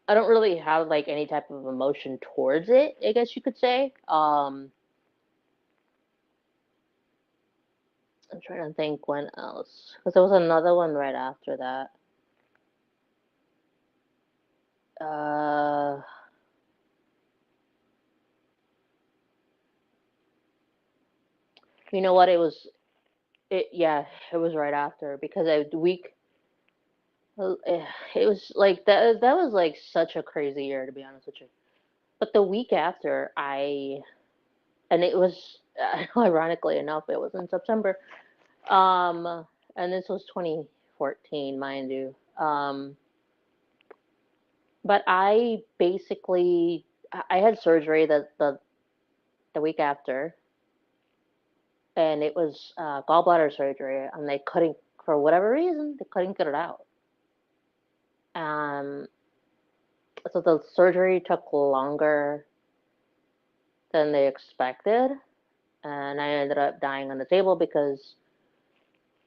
I don't really have like any type of emotion towards it, I guess you could say. I'm trying to think when else, because there was another one right after that. Uh, you know what? Yeah, it was right after because the week. It was like that. That was like such a crazy year, to be honest with you. But the week after, and it was ironically enough, it was in September. And this was 2014, mind you. But I basically I had surgery the week after, and it was gallbladder surgery, and they couldn't, for whatever reason, they couldn't get it out. Um, so the surgery took longer than they expected, and I ended up dying on the table because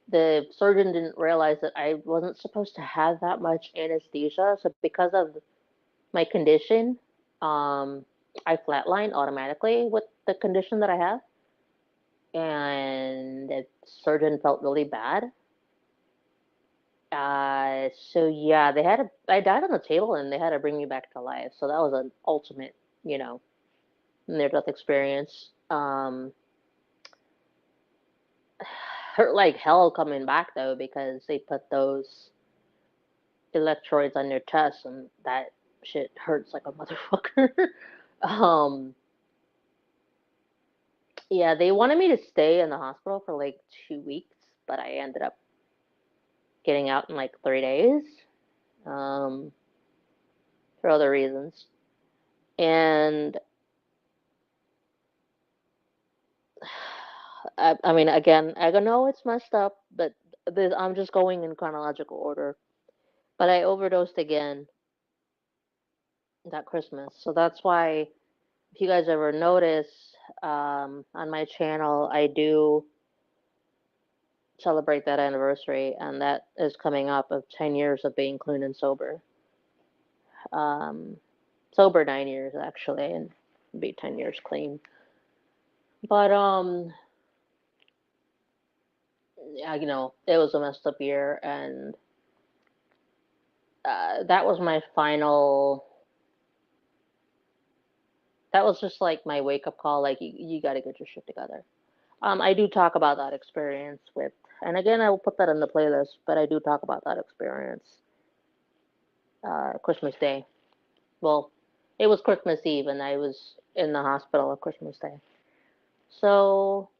the surgeon didn't realize that I wasn't supposed to have that much anesthesia. So because of my condition, I flatline automatically with the condition that I have. and the surgeon felt really bad. So yeah, I died on the table and they had to bring me back to life. So that was an ultimate, near-death experience. Hurt like hell coming back though, because they put those electrodes on your chest and that shit hurts like a motherfucker. um, yeah, they wanted me to stay in the hospital for like 2 weeks, but I ended up getting out in like 3 days, um, for other reasons. And I mean, again, I know it's messed up, but I'm just going in chronological order. But I overdosed again that Christmas, so that's why if you guys ever notice, on my channel, I do celebrate that anniversary, and that is coming up of 10 years of being clean and sober. Um, Sober 9 years actually, and be 10 years clean. But yeah, it was a messed up year, and that was my final. That was just like my wake up call. Like you got to get your shit together. I do talk about that experience with, and again, I will put that in the playlist. But I do talk about that experience. Christmas Day. Well, it was Christmas Eve, and I was in the hospital on Christmas Day. So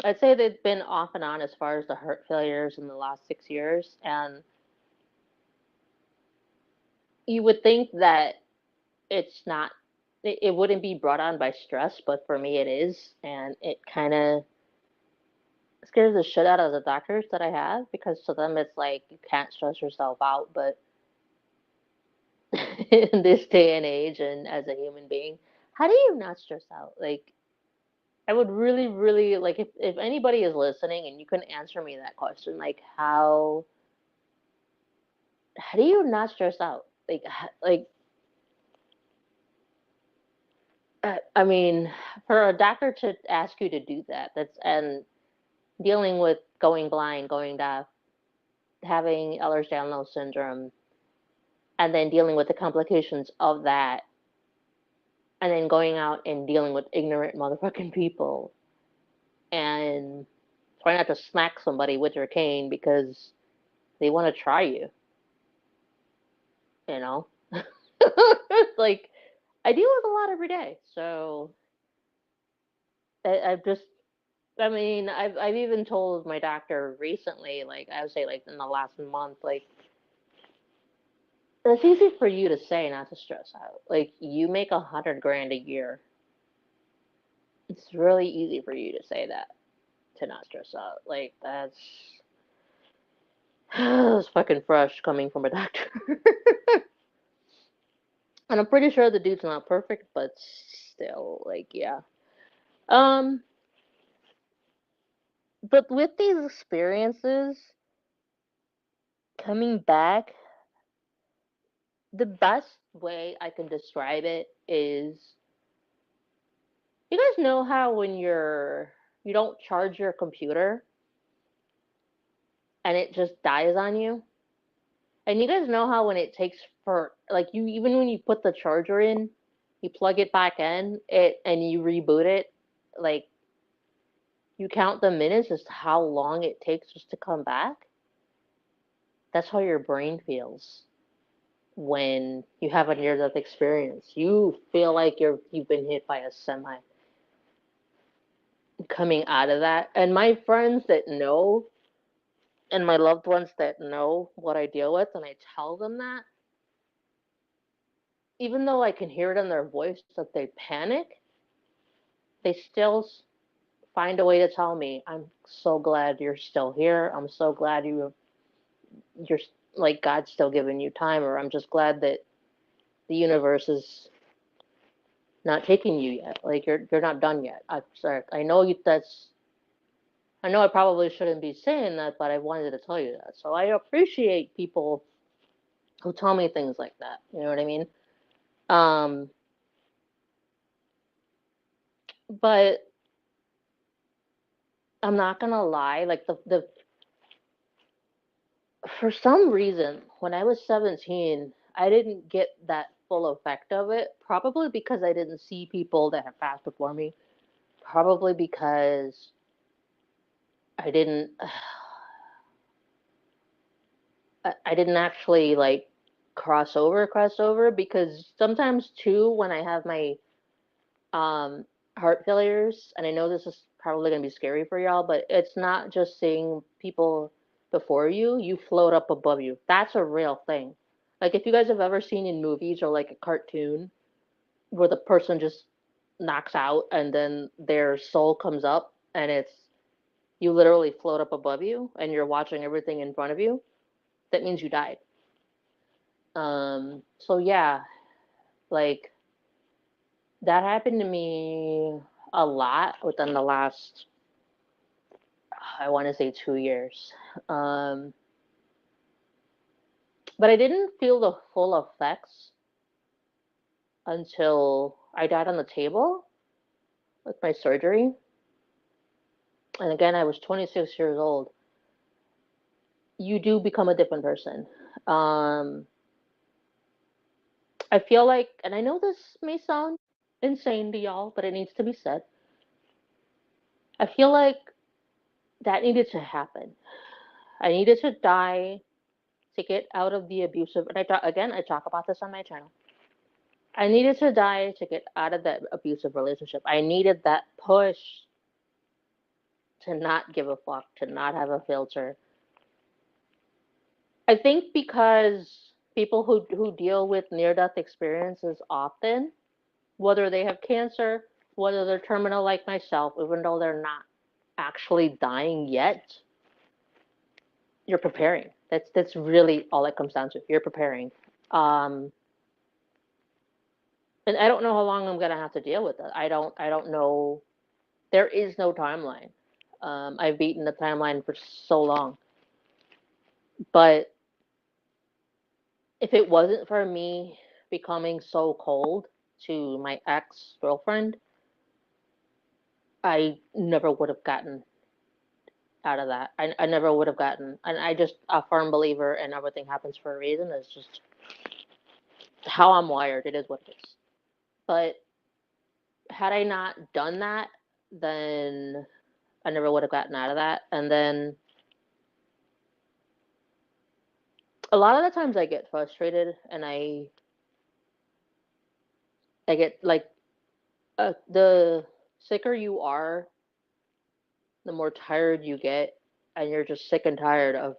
I'd say they've been off and on as far as the heart failures in the last 6 years, and you would think that it's not, it wouldn't be brought on by stress, but for me it is, and it kind of scares the shit out of the doctors that I have, because to them it's like you can't stress yourself out, but in this day and age, and as a human being, how do you not stress out? Like, I would really, really like, if anybody is listening and you can answer me that question, like how do you not stress out? Like I mean, for a doctor to ask you to do that, and dealing with going blind, going deaf, having Ehlers-Danlos syndrome, and then dealing with the complications of that, and then going out and dealing with ignorant motherfucking people, and try not to smack somebody with your cane because they want to try you, you know? Like, I deal with a lot every day, so I've just, I mean, I've even told my doctor recently, like I would say, like in the last month, like it's easy for you to say not to stress out. Like you make 100 grand a year. It's really easy for you to say that, to not stress out. Like that's fucking fresh coming from a doctor. And I'm pretty sure the dude's not perfect, but still, like, yeah. Um, but with these experiences coming back, the best way I can describe it is, you guys know how when you don't charge your computer and it just dies on you? And you guys know how when it takes for, like, you, even when you put the charger in, you plug it back in, and you reboot it, like, you count the minutes as to how long it takes just to come back? That's how your brain feels when you have a near-death experience. You feel like you've been hit by a semi coming out of that. And my friends that know, and my loved ones that know what I deal with, and I tell them that, even though I can hear it in their voice that they panic, they still find a way to tell me, "I'm so glad you're still here. I'm so glad you're like, God's still giving you time," or "I'm just glad that the universe is not taking you yet. Like you're not done yet." I'm sorry. I know I know I probably shouldn't be saying that, but I wanted to tell you that. So I appreciate people who tell me things like that. You know what I mean? Um, But I'm not gonna lie, like the for some reason when I was 17, I didn't get that full effect of it. Probably because I didn't see people that have passed before me. Probably because I didn't I didn't actually like cross over because sometimes too when I have my um heart failures, and I know this is probably going to be scary for y'all, but it's not just seeing people before you, you float up above you. That's a real thing. Like if you guys have ever seen in movies or like a cartoon where the person just knocks out and then their soul comes up and it's you literally float up above you and you're watching everything in front of you, that means you died. So yeah, like that happened to me a lot within the last, I want to say 2 years. Um, but I didn't feel the full effects until I died on the table with my surgery. And again, I was 26 years old. You do become a different person. Um, I feel like, and I know this may sound insane to y'all, but it needs to be said. I feel like that needed to happen. I needed to die to get out of the abusive, and I talk about this on my channel. I needed to die to get out of that abusive relationship. I needed that push to not give a fuck, to not have a filter. I think because people who deal with near-death experiences often, whether they have cancer, whether they're terminal like myself, even though they're not actually dying yet, you're preparing. That's really all it comes down to. You're preparing. Um, and I don't know how long I'm gonna have to deal with it. I don't know. There is no timeline. I've beaten the timeline for so long. But if it wasn't for me becoming so cold to my ex girlfriend, I never would have gotten out of that. I never would have gotten. And I just a firm believer and everything happens for a reason. It's just how I'm wired. It is what it is. But had I not done that, then I never would have gotten out of that. And then a lot of the times I get frustrated and I get like the sicker you are, the more tired you get, and you're just sick and tired of.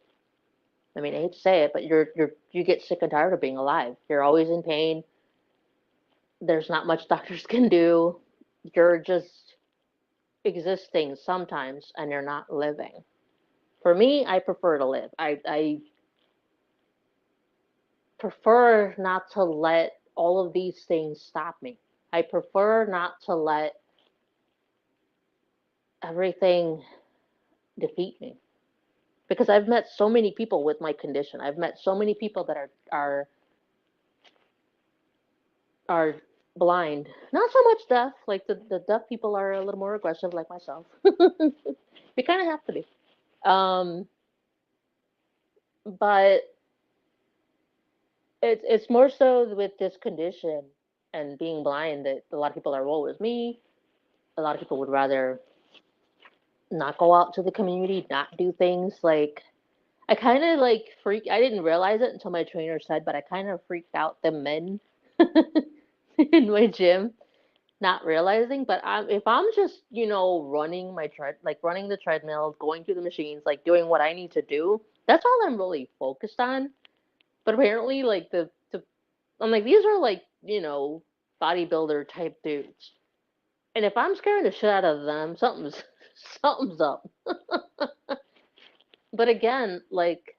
I mean, I hate to say it, but you get sick and tired of being alive. You're always in pain. There's not much doctors can do. You're just existing sometimes, and you're not living. For me, I prefer to live. I prefer not to let all of these things stop me. I prefer not to let everything defeat me because I've met so many people with my condition. I've met so many people that are blind. Not so much deaf. Like the deaf people are a little more aggressive, like myself. We kind of have to be. Um, but it's more so with this condition and being blind that a lot of people are, woe is me. A lot of people would rather not go out to the community, not do things like I kind of like freak. I didn't realize it until my trainer said, but I kind of freaked out the men in my gym, not realizing. But if I'm just running my like running the treadmill, going through the machines, like doing what I need to do, that's all I'm really focused on. But apparently, like I'm like these are like bodybuilder type dudes, and if I'm scaring the shit out of them, something's something's up. But again, like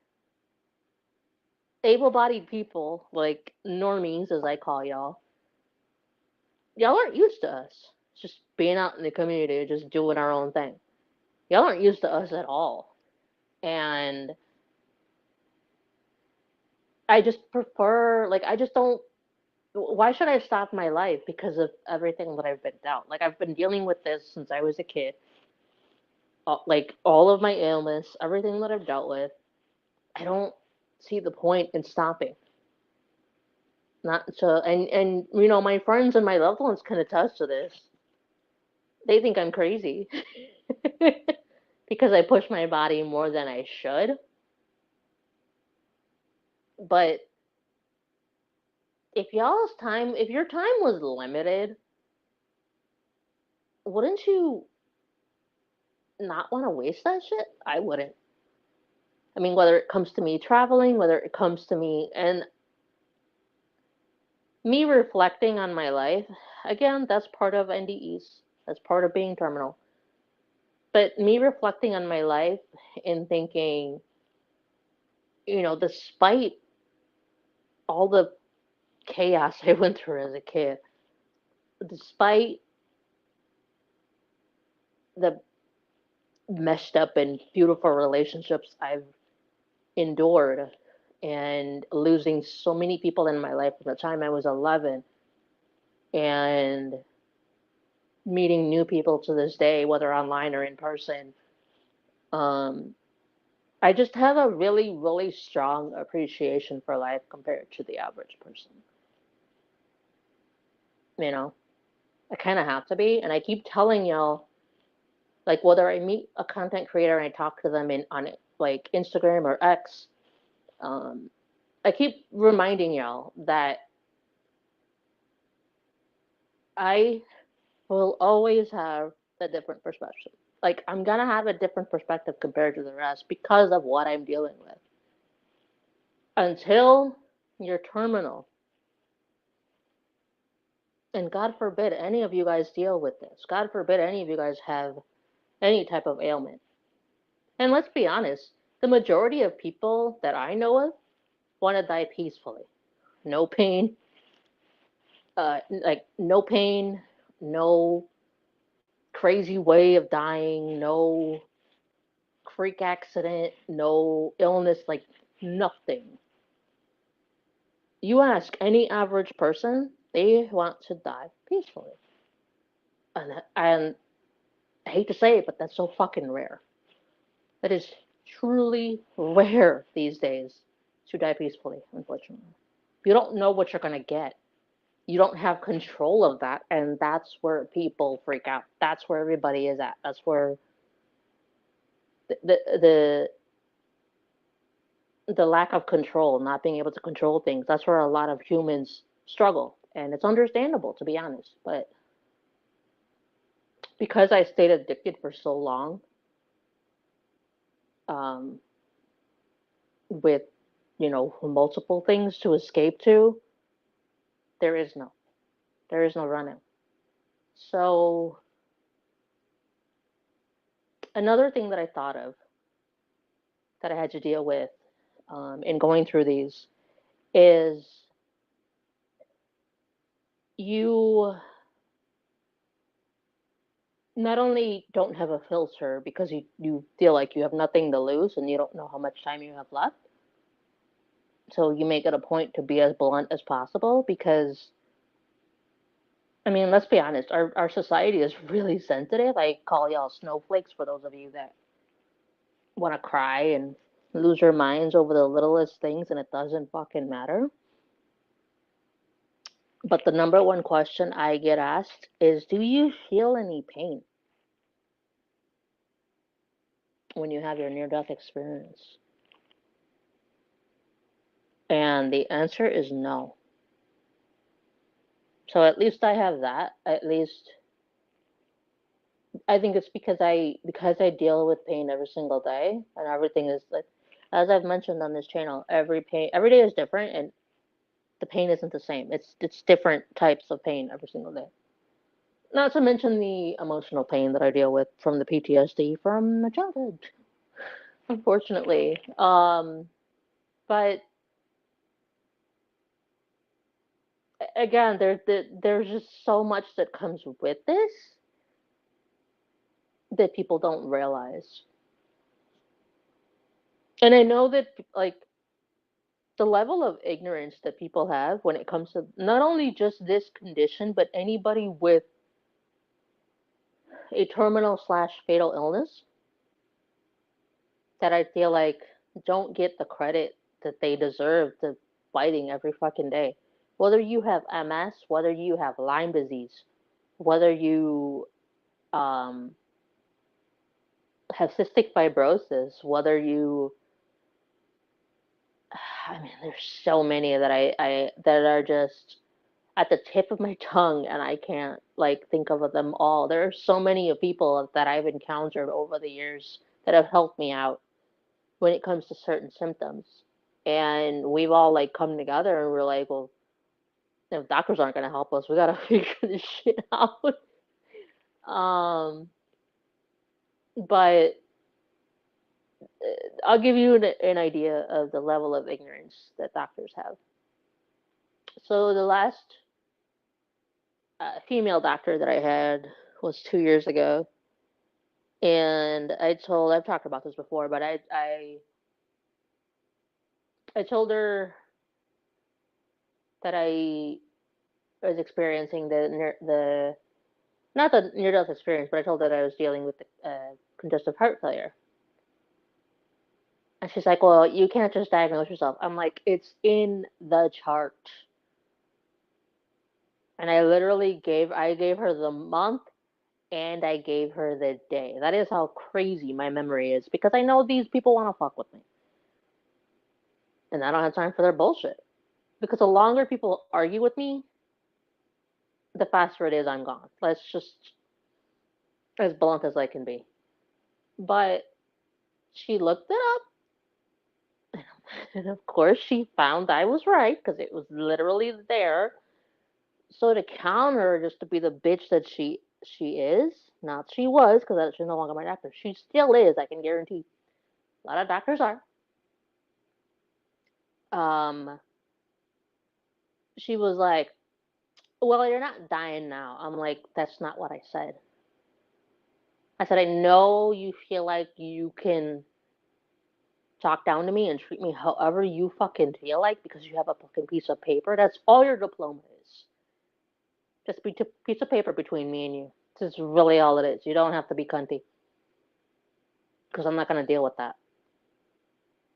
able-bodied people, like normies as I call y'all aren't used to us just being out in the community, just doing our own thing. Y'all aren't used to us at all. And I just prefer, like, I just don't, why should I stop my life because of everything that I've been dealt? Like, I've been dealing with this since I was a kid. Like, all of my ailments, everything that I've dealt with, I don't see the point in stopping. Not so, and my friends and my loved ones can attest to this. They think I'm crazy because I push my body more than I should. But if your time was limited, wouldn't you not want to waste that shit? I wouldn't. I mean, whether it comes to me traveling, whether it comes to me and me reflecting on my life, again, that's part of NDEs. That's part of being terminal. But me reflecting on my life and thinking, despite all the chaos I went through as a kid, despite the messed up and beautiful relationships I've endured and losing so many people in my life from the time I was 11 and meeting new people to this day, whether online or in person, I just have a really, really strong appreciation for life compared to the average person. I kind of have to be. And I keep telling y'all, like, whether I meet a content creator and I talk to them on like Instagram or X, I keep reminding y'all that I will always have a different perspective. Like, I'm gonna have a different perspective compared to the rest because of what I'm dealing with. Until you're terminal, and God forbid any of you guys deal with this. God forbid any of you guys have any type of ailment. And let's be honest, the majority of people that I know of want to die peacefully. No pain, no pain, no crazy way of dying, no freak accident, no illness, like nothing. You ask any average person, they want to die peacefully. And I hate to say it, but that's so fucking rare. That is truly rare these days to die peacefully, unfortunately. You don't know what you're going to get. You don't have control of that, and that's where people freak out. That's where everybody is at. That's where the the lack of control, not being able to control things, that's where a lot of humans struggle. And it's understandable, to be honest. But because I stayed addicted for so long, um, with, multiple things to escape to, there is no. There is no running. So another thing that I thought of that I had to deal with in going through these is you not only don't have a filter because you feel like you have nothing to lose and you don't know how much time you have left. So you make it a point to be as blunt as possible because, I mean, let's be honest, our society is really sensitive. I call y'all snowflakes for those of you that want to cry and lose your minds over the littlest things and it doesn't fucking matter. But the number one question I get asked is, do you feel any pain when you have your near-death experience? And the answer is no. So at least I have that. At least I think it's because I deal with pain every single day, and everything is like, as I've mentioned on this channel, every day is different, and the pain isn't the same. It's different types of pain every single day. Not to mention the emotional pain that I deal with from the PTSD from my childhood, unfortunately. But again, there's just so much that comes with this that people don't realize. And I know that, like, the level of ignorance that people have when it comes to not only just this condition, but anybody with a terminal slash fatal illness that I feel like don't get the credit that they deserve to fighting every fucking day. Whether you have MS, whether you have Lyme disease, whether you have cystic fibrosis, whether you, I mean, there's so many that I that are just at the tip of my tongue, and I can't like think of them all. There are so many people that I've encountered over the years that have helped me out when it comes to certain symptoms. And we've all like come together and we're like, well, if doctors aren't going to help us, we got to figure this shit out. But I'll give you an idea of the level of ignorance that doctors have. So the last female doctor that I had was 2 years ago. And I've talked about this before, but I told her that I was experiencing the not the near death experience, but I told her that I was dealing with congestive heart failure. And she's like, "Well, you can't just diagnose yourself." I'm like, "It's in the chart." And I gave her the month and I gave her the day. That is how crazy my memory is, because I know these people want to fuck with me. And I don't have time for their bullshit. Because the longer people argue with me, the faster it is I'm gone. Let's just, as blunt as I can be. But she looked it up. And of course, she found I was right, because it was literally there. So to counter, just to be the bitch that she is, not she was, because she's no longer my doctor. She still is, I can guarantee. A lot of doctors are. She was like, "Well, you're not dying now." I'm like, "That's not what I said." I said, "I know you feel like you can talk down to me and treat me however you fucking feel like because you have a fucking piece of paper. That's all your diploma is. Just a piece of paper between me and you. This is really all it is. You don't have to be cunty. Because I'm not going to deal with that."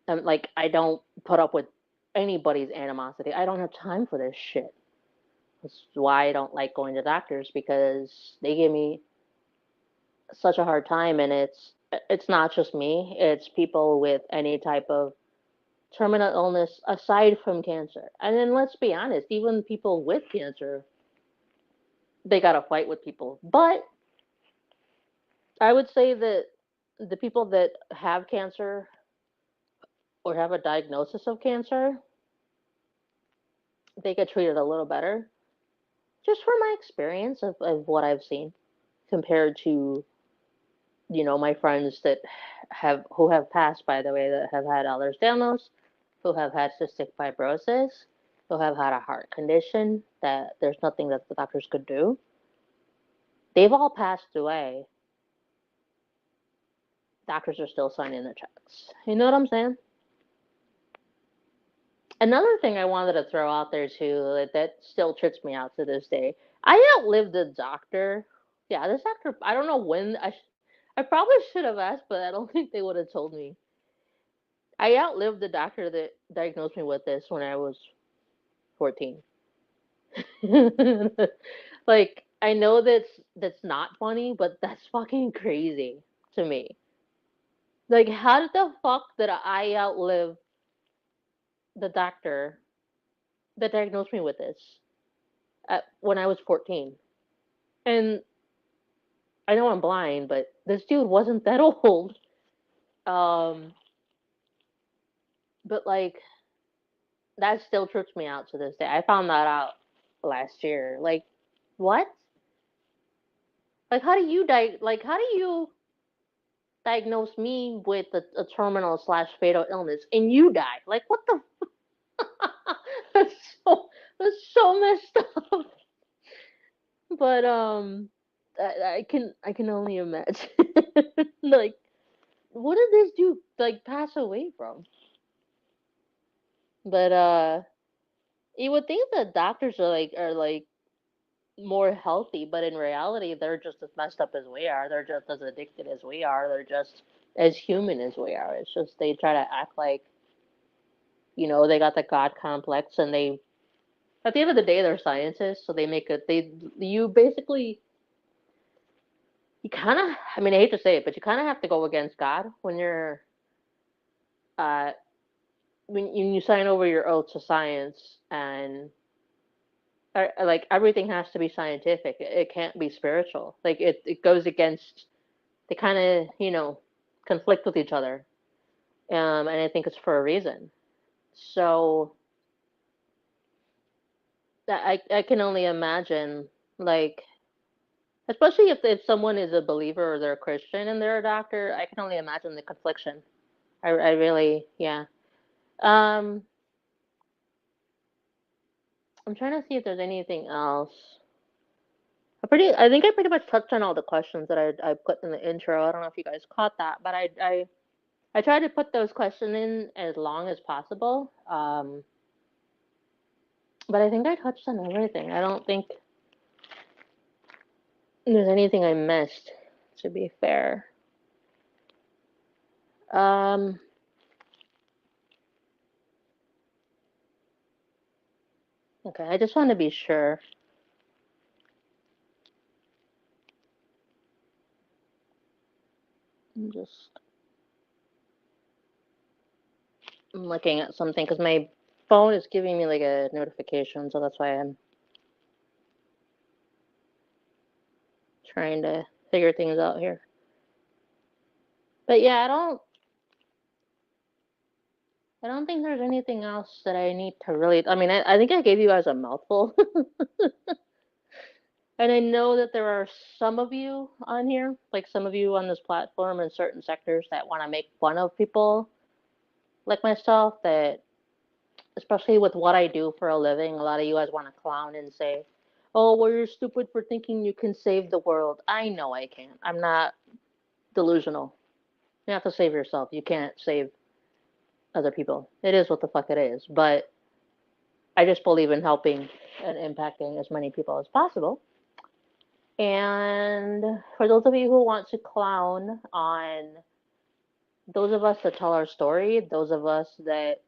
And like, I don't put up with anybody's animosity. I don't have time for this shit. That's why I don't like going to doctors, because they give me such a hard time, and it's not just me. It's people with any type of terminal illness aside from cancer. And then let's be honest, even people with cancer, they got to fight with people. But I would say that the people that have cancer or have a diagnosis of cancer, they get treated a little better. Just from my experience of what I've seen compared to, my friends that who have passed, by the way, that have had Ehlers-Danlos, who have had cystic fibrosis, who have had a heart condition that there's nothing that the doctors could do. They've all passed away. Doctors are still signing the checks. You know what I'm saying? Another thing I wanted to throw out there too, that still trips me out to this day. I outlived a doctor. Yeah, this doctor, I don't know when. I probably should have asked, but I don't think they would have told me. I outlived the doctor that diagnosed me with this when I was 14. Like, I know that's not funny, but that's fucking crazy to me. Like, how the fuck did I outlive the doctor that diagnosed me with this when I was 14? And I know I'm blind, but this dude wasn't that old. But like, that still trips me out to this day. I found that out last year. Like, what? Like, how do you diagnose me with a terminal slash fatal illness and you die? Like, what the? that's so that's so messed up. But I can only imagine. Like, what did this dude like pass away from? But you would think that doctors are like more healthy, but in reality, they're just as messed up as we are. They're just as addicted as we are. They're just as human as we are. It's just they try to act like, they got the God complex, and they, at the end of the day, they're scientists, so they make it. You basically, you kind of, I mean, I hate to say it, but you kind of have to go against God when you're, uh, when you sign over your oath to science, and like everything has to be scientific. It can't be spiritual. Like it goes against. They kind of conflict with each other, and I think it's for a reason. So that I can only imagine, like, especially if someone is a believer or they're a Christian and they're a doctor, I can only imagine the confliction. I really, yeah. Um, I'm trying to see if there's anything else. I think I pretty much touched on all the questions that I put in the intro. I don't know if you guys caught that, but I tried to put those questions in as long as possible. But I think I touched on everything. I don't think there's anything I missed, to be fair. Um, okay, I just want to be sure. I'm looking at something because my phone is giving me like a notification, so that's why I'm trying to figure things out here. But yeah, I don't think there's anything else that I need to really. I mean, I think I gave you guys a mouthful. And I know that there are some of you on here, like some of you on this platform in certain sectors that want to make fun of people like myself, that especially with what I do for a living, a lot of you guys want to clown and say, "Oh, well, you're stupid for thinking you can save the world." I know I can't. I'm not delusional. You have to save yourself. You can't save other people. It is what the fuck it is. But I just believe in helping and impacting as many people as possible. And for those of you who want to clown on those of us that tell our story, those of us that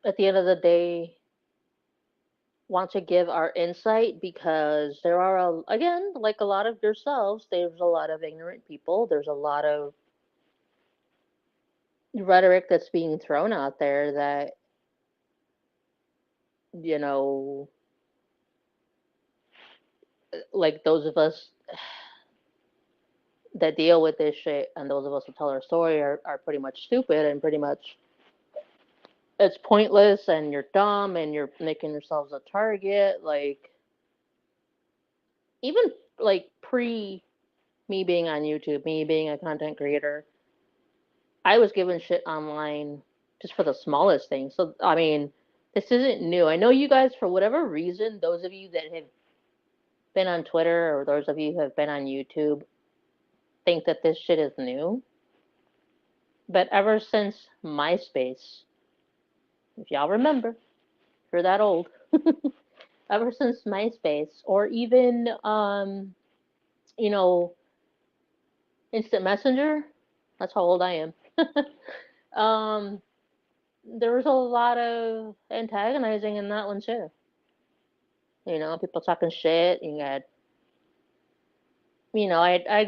at the end of the day want to give our insight, because there are, again, like a lot of yourselves, there's a lot of ignorant people. There's a lot of rhetoric that's being thrown out there that, you know, like those of us that deal with this shit and those of us who tell our story are pretty much stupid, and pretty much it's pointless, and you're dumb, and you're making yourselves a target. Like, even like pre me being on YouTube, me being a content creator, I was given shit online just for the smallest things. So, I mean, this isn't new. I know you guys, for whatever reason, those of you that have been on Twitter or those of you who have been on YouTube think that this shit is new. But ever since MySpace, if y'all remember, if you're that old, ever since MySpace, or even, you know, Instant Messenger, that's how old I am. um, there was a lot of antagonizing in that one too. You know, people talking shit. I'd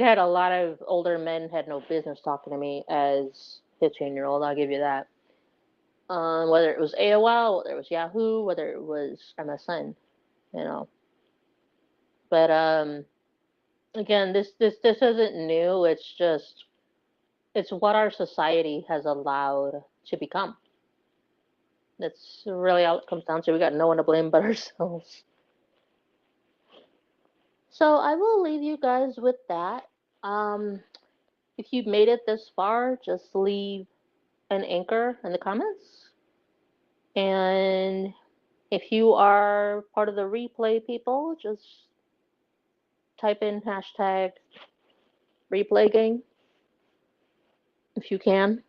had a lot of older men had no business talking to me as 15-year-old. I'll give you that. Whether it was AOL, whether it was Yahoo, whether it was MSN, you know. But again, this isn't new. It's what our society has allowed to become. That's really all it comes down to. We got no one to blame but ourselves. So I will leave you guys with that. If you've made it this far, just leave an anchor in the comments. And if you are part of the replay people, just type in hashtag replay gang if you can.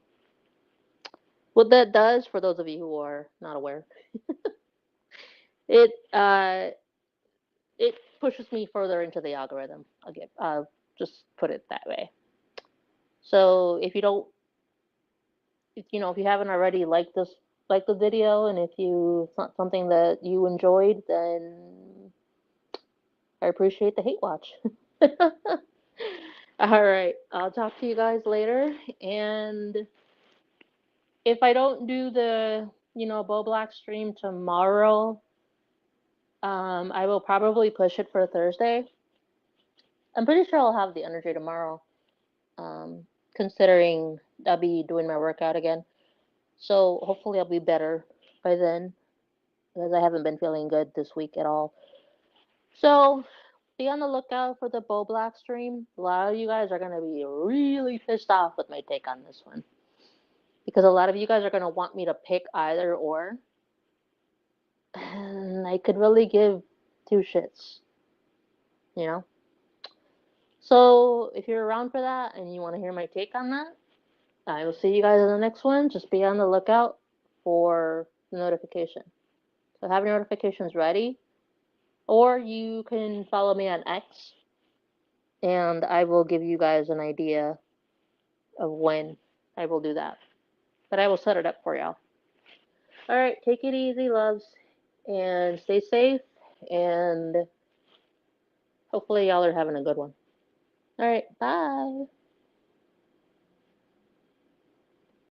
What that does, for those of you who are not aware, it it pushes me further into the algorithm. I'll just put it that way. So if you don't, if you haven't already liked the video, and if it's not something that you enjoyed, then I appreciate the hate watch. All right, I'll talk to you guys later. And if I don't do the, Bo Black stream tomorrow, I will probably push it for Thursday. I'm pretty sure I'll have the energy tomorrow, considering I'll be doing my workout again. So hopefully I'll be better by then, because I haven't been feeling good this week at all. So be on the lookout for the Bo Black stream. A lot of you guys are going to be really pissed off with my take on this one, because a lot of you guys are going to want me to pick either or. And I could really give two shits, you know? So if you're around for that and you want to hear my take on that, I will see you guys in the next one. Just be on the lookout for the notification. So have your notifications ready, or you can follow me on X, and I will give you guys an idea of when I will do that. But I will set it up for y'all. All right, take it easy, loves, and stay safe, and hopefully y'all are having a good one. All right, bye.